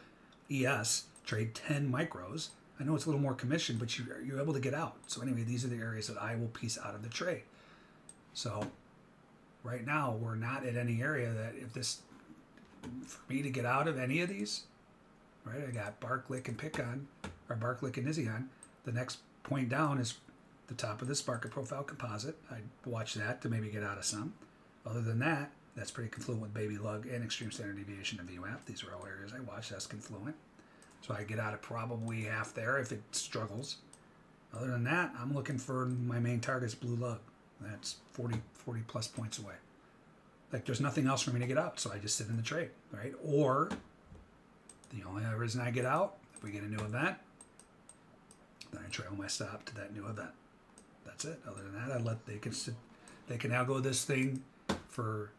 ES, trade 10 micros. I know it's a little more commission, but you're able to get out. So anyway, these are the areas that I will piece out of the trade. So right now, we're not at any area that if this, for me to get out of any of these, right, I got Bark, Lick, and Pick on, or Bark, Lick, and Izzy on. The next point down is the top of this market profile composite. I'd watch that to maybe get out of some. Other than that, that's pretty confluent with baby lug and extreme standard deviation of VWAP. These are all areas I watch. That's confluent. So I get out of probably half there if it struggles. Other than that, I'm looking for my main target's blue lug. That's 40 plus points away. Like there's nothing else for me to get out, so I just sit in the trade, right? Or the only other reason I get out, if we get a new event, then I trail my stop to that new event. That's it. Other than that, they can now go this thing for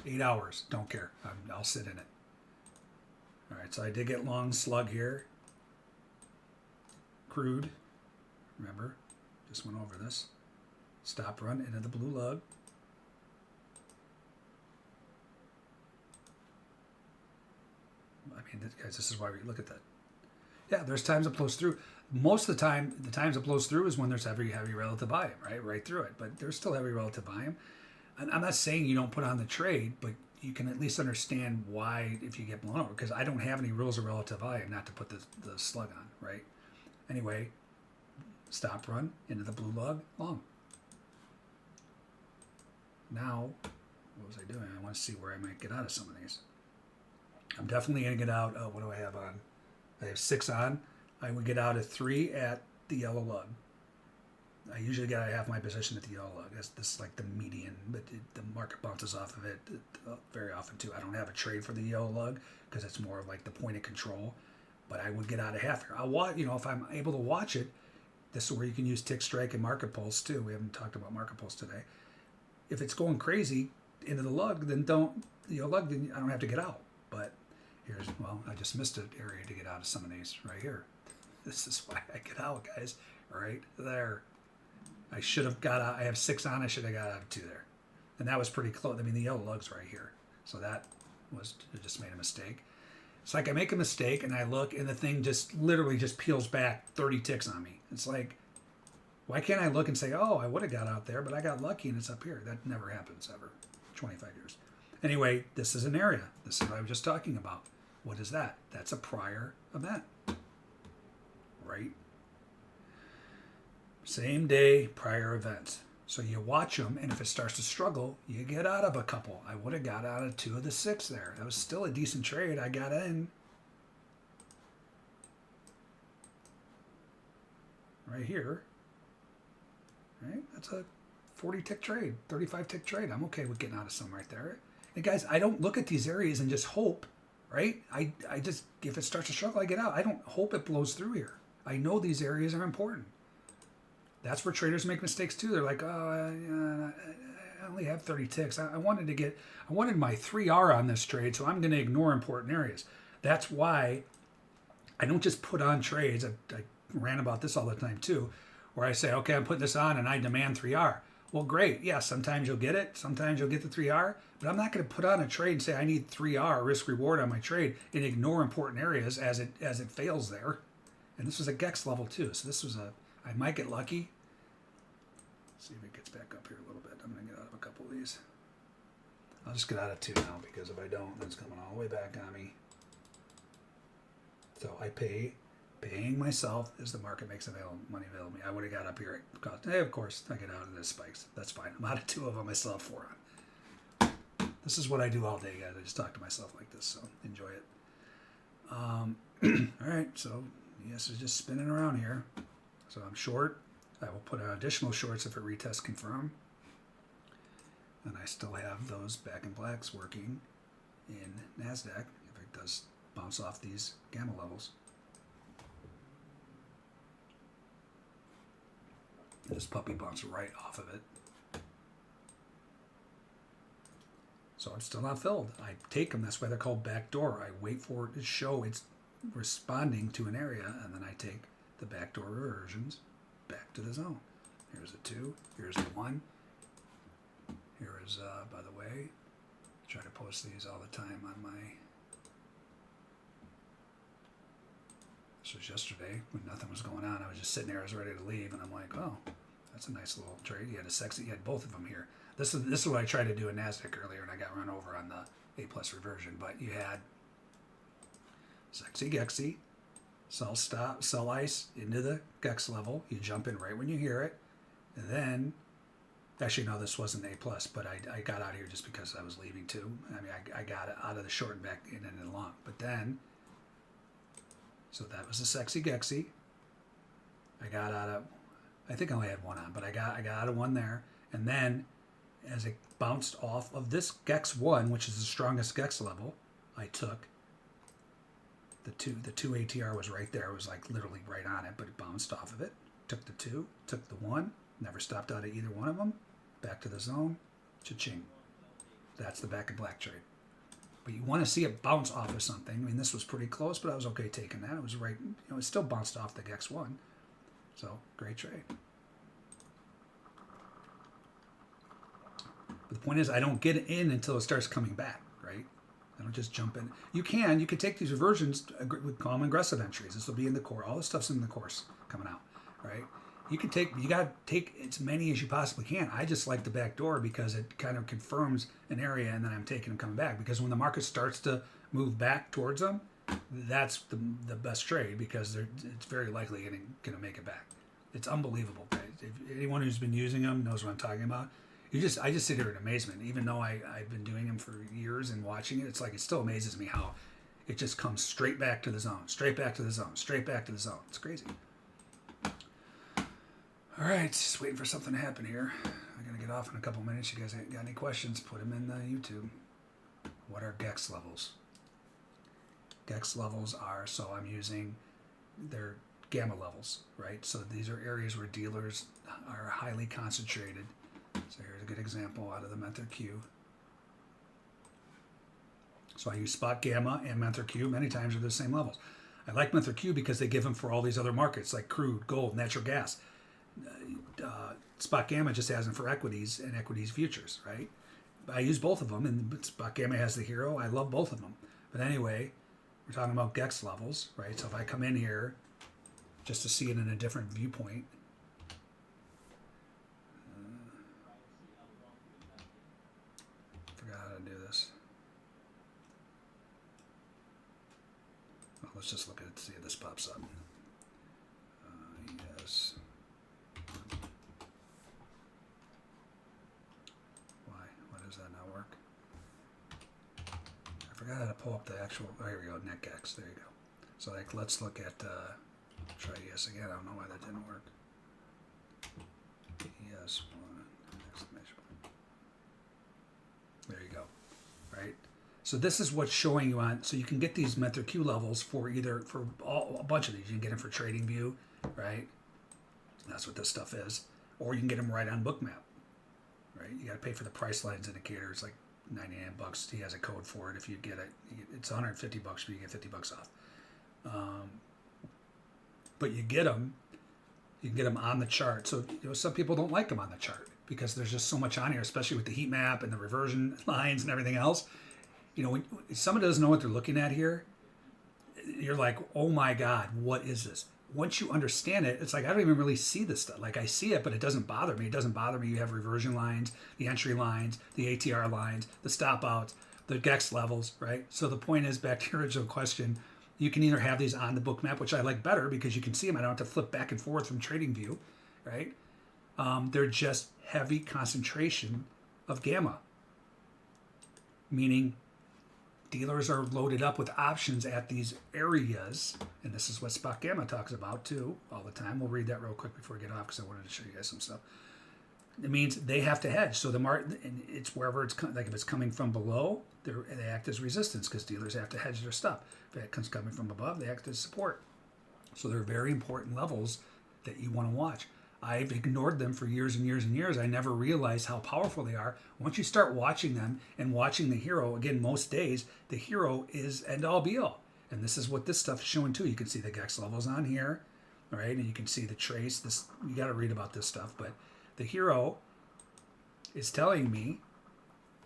8 hours. Don't care. I'll sit in it. All right, so I did get long slug here. Crude. Remember, just went over this. Stop run into the blue lug. I mean, guys, this is why we look at that. Yeah, there's times it blows through. Most of the time, the times it blows through is when there's heavy relative volume, right through it. But there's still heavy relative volume. And I'm not saying you don't put on the trade, but you can at least understand why if you get blown over. Because I don't have any rules of relative volume not to put the slug on, right? Anyway, stop run into the blue lug, long. Now, what was I doing? I want to see where I might get out of some of these. I'm definitely going to get out. What do I have on? I have 6 on. I would get out at 3 at the yellow lug. I usually get out half my position at the yellow lug. That's like the median, but the market bounces off of it very often too. I don't have a trade for the yellow lug because it's more of like the point of control. But I would get out of half here. I'll watch. If I'm able to watch it, this is where you can use tick strike and market pulse too. We haven't talked about market pulse today. If it's going crazy into the lug, then then I don't have to get out. But I just missed an area to get out of some of these right here. This is why I get out, guys. Right there. I should have got out. I have 6 on. I should have got out of 2 there. And that was pretty close. I mean, the yellow lug's right here. So I just made a mistake. It's like I make a mistake and I look and the thing literally just peels back 30 ticks on me. It's like, why can't I look and say, oh, I would have got out there, but I got lucky and it's up here. That never happens ever. 25 years. Anyway, this is an area. This is what I was just talking about. What is that? That's a prior event. Right? Same day, prior events. So you watch them, and if it starts to struggle, you get out of a couple. I would have got out of 2 of the 6 there. That was still a decent trade. I got in. Right here. Right? That's a 40 tick trade, 35 tick trade. I'm okay with getting out of some right there. And guys, I don't look at these areas and just hope, right? I just, if it starts to struggle, I get out. I don't hope it blows through here. I know these areas are important. That's where traders make mistakes too. They're like, oh, I only have 30 ticks. I wanted my 3R on this trade, so I'm going to ignore important areas. That's why I don't just put on trades. I ran about this all the time too, where I say, okay, I'm putting this on and I demand 3R. Well, great. Yeah, sometimes you'll get it. Sometimes you'll get the 3R, but I'm not going to put on a trade and say I need 3R risk reward on my trade and ignore important areas as it fails there. And this was a gex level too. So this was I might get lucky. See if it gets back up here a little bit. I'm going to get out of a couple of these. I'll just get out of 2 now because if I don't, then it's coming all the way back on me. So I paying myself as the market makes money available to me. I would have got up here. Hey, of course, I get out of the spikes. That's fine. I'm out of 2 of them. I still have 4 on. This is what I do all day, guys. I just talk to myself like this, so enjoy it. All right, so yes, it's just spinning around here. So I'm short. I will put on additional shorts if it retests confirm. And I still have those back in blacks working in NASDAQ if it does bounce off these gamma levels. This puppy bounced right off of it. So I'm still not filled. I take them. That's why they're called backdoor. I wait for it to show it's responding to an area, and then I take the backdoor reversions back to the zone. Here's a 2. Here's a 1. Here is, by the way, I try to post these all the time on my... This was yesterday when nothing was going on. I was just sitting there. I was ready to leave, and I'm like, oh, that's a nice little trade. You had both of them here. This is what I tried to do in NASDAQ earlier, and I got run over on the A+ reversion. But you had sexy gexy, sell stop, sell ice into the gex level. You jump in right when you hear it, and then, actually no, this wasn't A plus, but I got out of here just because I was leaving too. I mean, I got out of the short and back in and long, but then, so that was the sexy gexy. I got out of, I think I only had one on, but I got out of one there, and then as it bounced off of this gex 1, which is the strongest gex level, I took the 2 ATR was right there. It was like literally right on it, but it bounced off of it. Took the 2, took the 1, never stopped out of either one of them. Back to the zone, cha-ching. That's the back and black trade. But you want to see it bounce off of something. I mean, this was pretty close, but I was okay taking that. It was right, it still bounced off the gex 1. So, great trade. But the point is, I don't get in until it starts coming back, right? I don't just jump in. You can take these reversions, we call them aggressive entries. This will be in the core. All this stuff's in the course coming out, right? You got to take as many as you possibly can. I just like the back door because it kind of confirms an area, and then I'm taking them coming back. Because when the market starts to move back towards them, that's the best trade, because it's very likely going to make it back. It's unbelievable. Right? If anyone who's been using them knows what I'm talking about. I just sit here in amazement, even though I've been doing them for years and watching it. It's like, it still amazes me how it just comes straight back to the zone, straight back to the zone, straight back to the zone. It's crazy. All right, just waiting for something to happen here. I'm gonna get off in a couple minutes. You guys got any questions? Put them in YouTube. What are gex levels? Gex levels are, so I'm using their gamma levels, right? So these are areas where dealers are highly concentrated. So here's a good example out of the Mentor Q. So I use spot gamma and Mentor Q. Many times are the same levels. I like Mentor Q because they give them for all these other markets like crude, gold, natural gas. Spot gamma just has them for equities and equities futures, right? I use both of them, and spot gamma has the hero. I love both of them. But anyway, we're talking about gex levels, right? So if I come in here just to see it in a different viewpoint, forgot how to do this. Well, let's just look at it, see if this pops up. Yes. Why does that not work? I forgot how to pull up the actual, oh, here we go, net gex, there you go. So like, let's look at, try yes again, I don't know why that didn't work. Yes, one, exclamation point. There you go, right? So this is what's showing you on, so you can get these Mentor Q levels for either, for a bunch of these. You can get them for TradingView, right? That's what this stuff is. Or you can get them right on Bookmap, right? You got to pay for the price lines indicator. It's like $99. He has a code for it. If you get it, it's $150, but you get $50 off. But you get them. You can get them on the chart. So some people don't like them on the chart because there's just so much on here, especially with the heat map and the reversion lines and everything else. When someone doesn't know what they're looking at here, you're like, oh my God, what is this? Once you understand it, it's like, I don't even really see this stuff. Like, I see it, but it doesn't bother me. It doesn't bother me. You have reversion lines, the entry lines, the ATR lines, the stop outs, the gex levels, right? So the point is, back to your original question, you can either have these on the Bookmap, which I like better because you can see them. I don't have to flip back and forth from TradingView, right? They're just heavy concentration of gamma, meaning dealers are loaded up with options at these areas, and this is what spot gamma talks about too all the time. We'll read that real quick before we get off because I wanted to show you guys some stuff. It means they have to hedge. So the market, and it's wherever it's like if it's coming from below, they act as resistance because dealers have to hedge their stuff. If it comes coming from above, they act as support. So they're very important levels that you want to watch. I've ignored them for years and years and years. I never realized how powerful they are. Once you start watching them and watching the hero, again, most days, the hero is end all be all. And this is what this stuff is showing too. You can see the gex levels on here, all right? And you can see the trace. This, you got to read about this stuff, but the hero is telling me,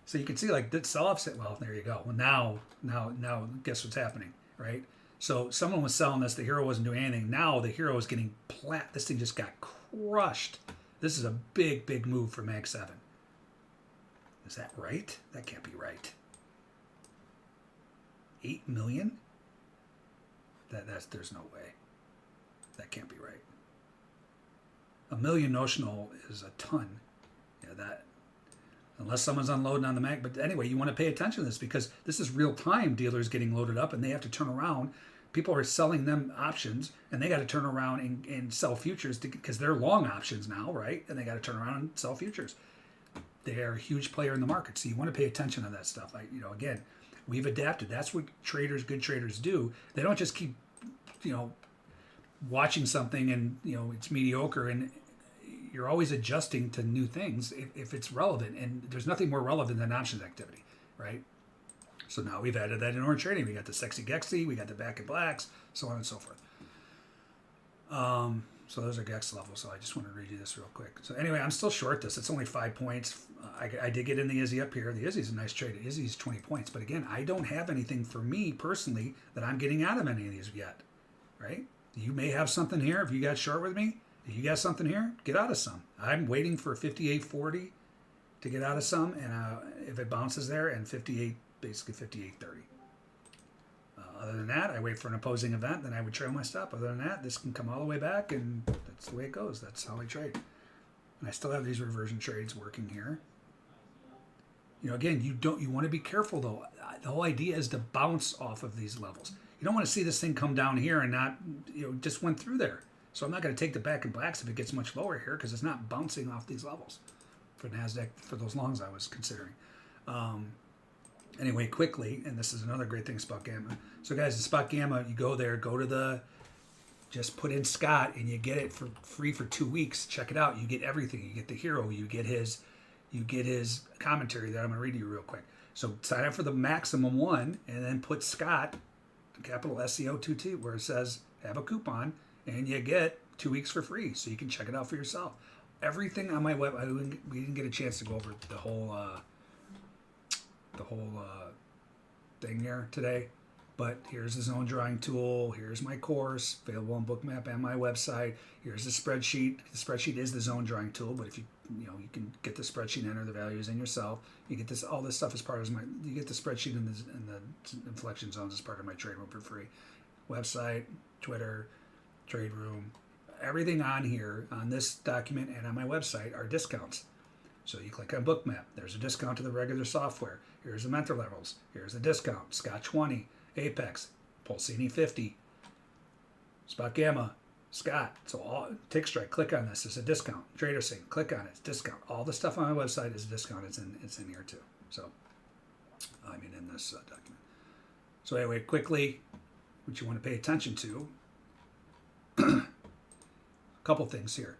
so you can see like that sell-off, well, there you go. Well, now guess what's happening, right? So someone was selling this, the hero wasn't doing anything. Now the hero is getting this thing just got crushed. This is a big, big move for Mag 7. Is that right? That can't be right. 8 million? There's no way. That can't be right. A million notional is a ton. Yeah, that, unless someone's unloading on the Mac. But anyway, you want to pay attention to this because this is real time dealers getting loaded up and they have to turn around. People are selling them options and they got to turn around and sell futures because they're long options now, right? And they got to turn around and sell futures. They are a huge player in the market. So you want to pay attention to that stuff. Again, we've adapted. That's what good traders do. They don't just keep, watching something and, it's mediocre, and you're always adjusting to new things if it's relevant. And there's nothing more relevant than options activity, right? So now we've added that in orange trading. We got the sexy gexy, we got the back and blacks, so on and so forth. So those are gex levels. So I just want to read you this real quick. So anyway, I'm still short this. It's only 5 points. I did get in the Izzy up here. The Izzy's a nice trade. Izzy's 20 points. But again, I don't have anything for me personally that I'm getting out of any of these yet, right? You may have something here. If you got short with me, if you got something here, get out of some. I'm waiting for 58.40 to get out of some, and if it bounces there, and 58, basically 58.30. Other than that, I wait for an opposing event, then I would trail my stop. Other than that, this can come all the way back, and that's the way it goes. That's how I trade. And I still have these reversion trades working here. Again, you want to be careful though. The whole idea is to bounce off of these levels. You don't want to see this thing come down here and not, just went through there. So I'm not going to take the back and blacks if it gets much lower here because it's not bouncing off these levels for NASDAQ, for those longs I was considering. Anyway, quickly, and this is another great thing, spot gamma. So guys, the spot gamma, you go there, just put in Scott and you get it for free for 2 weeks. Check it out. You get everything. You get the hero. You get his commentary that I'm going to read to you real quick. So sign up for the maximum one and then put Scott, capital SCO22, where it says have a coupon, and you get 2 weeks for free. So you can check it out for yourself. Everything on my web, we didn't get a chance to go over the whole thing here today, but here's the zone drawing tool. Here's my course available on Bookmap and my website. Here's the spreadsheet. The spreadsheet is the zone drawing tool, but if you can get the spreadsheet, enter the values in yourself. You get this, all this stuff as part of you get the spreadsheet and the inflection zones as part of my trade room for free. Website, Twitter, trade room, everything on here on this document and on my website are discounts. So you click on Bookmap. There's a discount to the regular software. Here's the mentor levels. Here's the discount. Scott 20, Apex, Pulcini 50, Spot Gamma, Scott. So all Tick Strike. Click on this. It's a discount. Trader Sync. Click on it. It's discount. All the stuff on my website is a discount. It's in here too. So in this document. So anyway, quickly, what you want to pay attention to. A couple things here.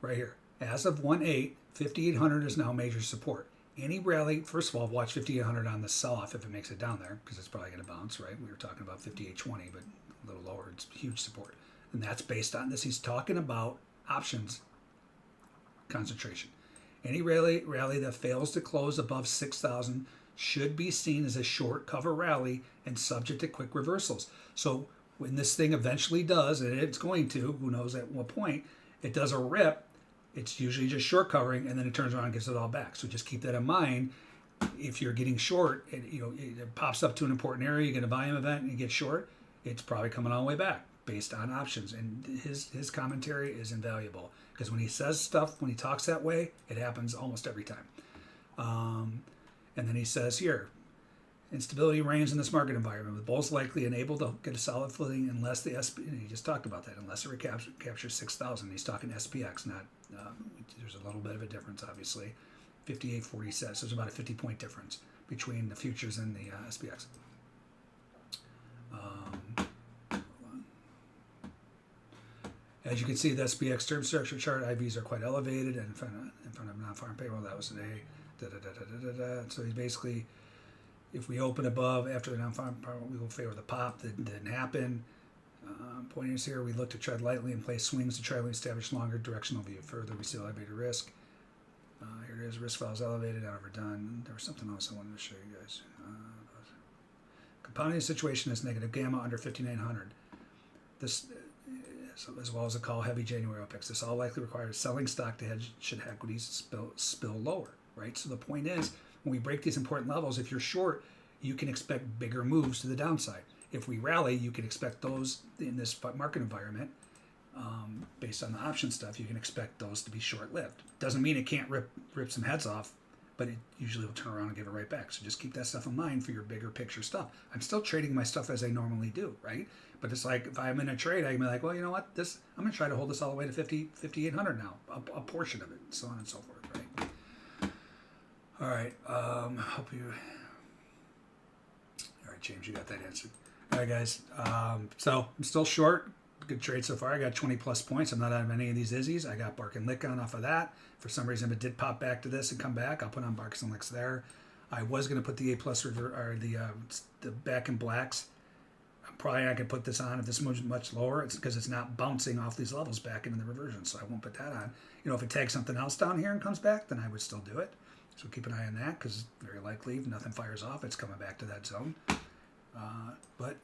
Right here. As of 1/8, 5,800 is now major support. Any rally, first of all, watch 5,800 on the sell-off if it makes it down there, because it's probably going to bounce, right? We were talking about 5,820, but a little lower. It's huge support. And that's based on this. He's talking about options concentration. Any rally that fails to close above 6,000 should be seen as a short cover rally and subject to quick reversals. So when this thing eventually does, and it's going to, who knows at what point, it does a rip, it's usually just short covering, and then it turns around and gives it all back. So just keep that in mind. If you're getting short, it pops up to an important area, you get a volume event, and you get short, it's probably coming all the way back based on options. And his commentary is invaluable because when he says stuff, when he talks that way, it happens almost every time. And then he says here, instability reigns in this market environment, with bulls likely unable to get a solid footing unless the SP, and he just talked about that, unless it captures 6,000. He's talking SPX, not, there's a little bit of a difference, obviously. 58.40 says, so there's about a 50-point difference between the futures and the SPX. As you can see, the SPX term structure chart, IVs are quite elevated and in front of non-farm payroll. That was today. So he's basically, if we open above after the non-farm payroll, we will favor the pop. That didn't happen. Point is here, we look to tread lightly and place swings to try to establish longer directional view. Further, we see elevated risk. Here it is, risk files elevated, not overdone. There was something else I wanted to show you guys. Compounding situation is negative gamma under 5,900. This, as well as a call heavy January OPEX. This all likely requires selling stock to hedge should equities spill lower, right? So the point is, when we break these important levels, if you're short, you can expect bigger moves to the downside. If we rally, you can expect those in this market environment. Based on the option stuff, you can expect those to be short-lived. Doesn't mean it can't rip some heads off, but it usually will turn around and give it right back. So just keep that stuff in mind for your bigger picture stuff. I'm still trading my stuff as I normally do, right? But it's like if I'm in a trade, I can be like, well, you know what? I'm going to try to hold this all the way to 5,800 now, a portion of it, so on and so forth, right? All right. Hope you. All right, James, you got that answered. All right, guys. So I'm still short. Good trade so far. I got 20 plus points. I'm not out of any of these Izzies. I got Bark and Lick on off of that. For some reason, it did pop back to this and come back. I'll put on Barks and Licks there. I was going to put the A plus or the back in blacks. I'm probably not going to put this on if this moves much lower. It's because it's not bouncing off these levels back into the reversion, so I won't put that on. You know, if it tags something else down here and comes back, then I would still do it. So keep an eye on that because very likely if nothing fires off, it's coming back to that zone. But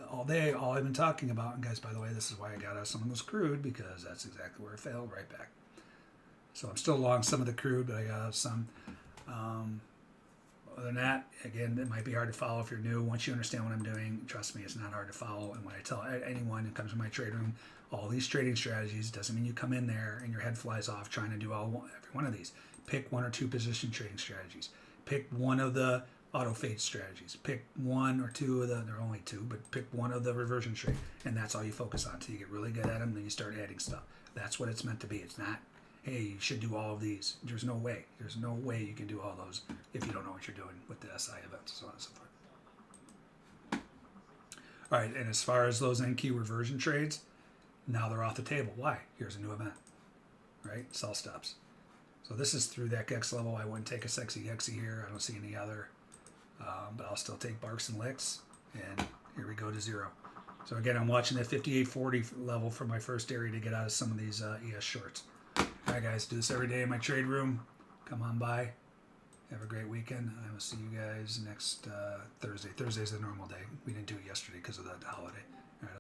all day, all I've been talking about, and guys, by the way, this is why I got some of those crude, because that's exactly where it failed, right back. So I'm still long some of the crude, but I got some. Other than that, again, it might be hard to follow if you're new. Once you understand what I'm doing, trust me, it's not hard to follow. And when I tell anyone who comes to my trade room, all these trading strategies, doesn't mean you come in there and your head flies off trying to do every one of these. Pick one or two position trading strategies. Pick one of the auto fade strategies. Pick one or two of there are only two, but pick one of the reversion trade, and that's all you focus on until you get really good at them. Then you start adding stuff. That's what it's meant to be. It's not, hey, you should do all of these. There's no way. There's no way you can do all those if you don't know what you're doing with the SI events, so on and so forth. All right, and as far as those NQ reversion trades, now they're off the table. Why? Here's a new event, right? Sell stops. So this is through that gex level. I wouldn't take a sexy gexy here. I don't see any other. But I'll still take Barks and Licks, and here we go to 0. So again, I'm watching that 58.40 level for my first area to get out of some of these ES shorts. All right, guys, do this every day in my trade room. Come on by. Have a great weekend. I will see you guys next Thursday. Thursday's the normal day. We didn't do it yesterday because of the holiday.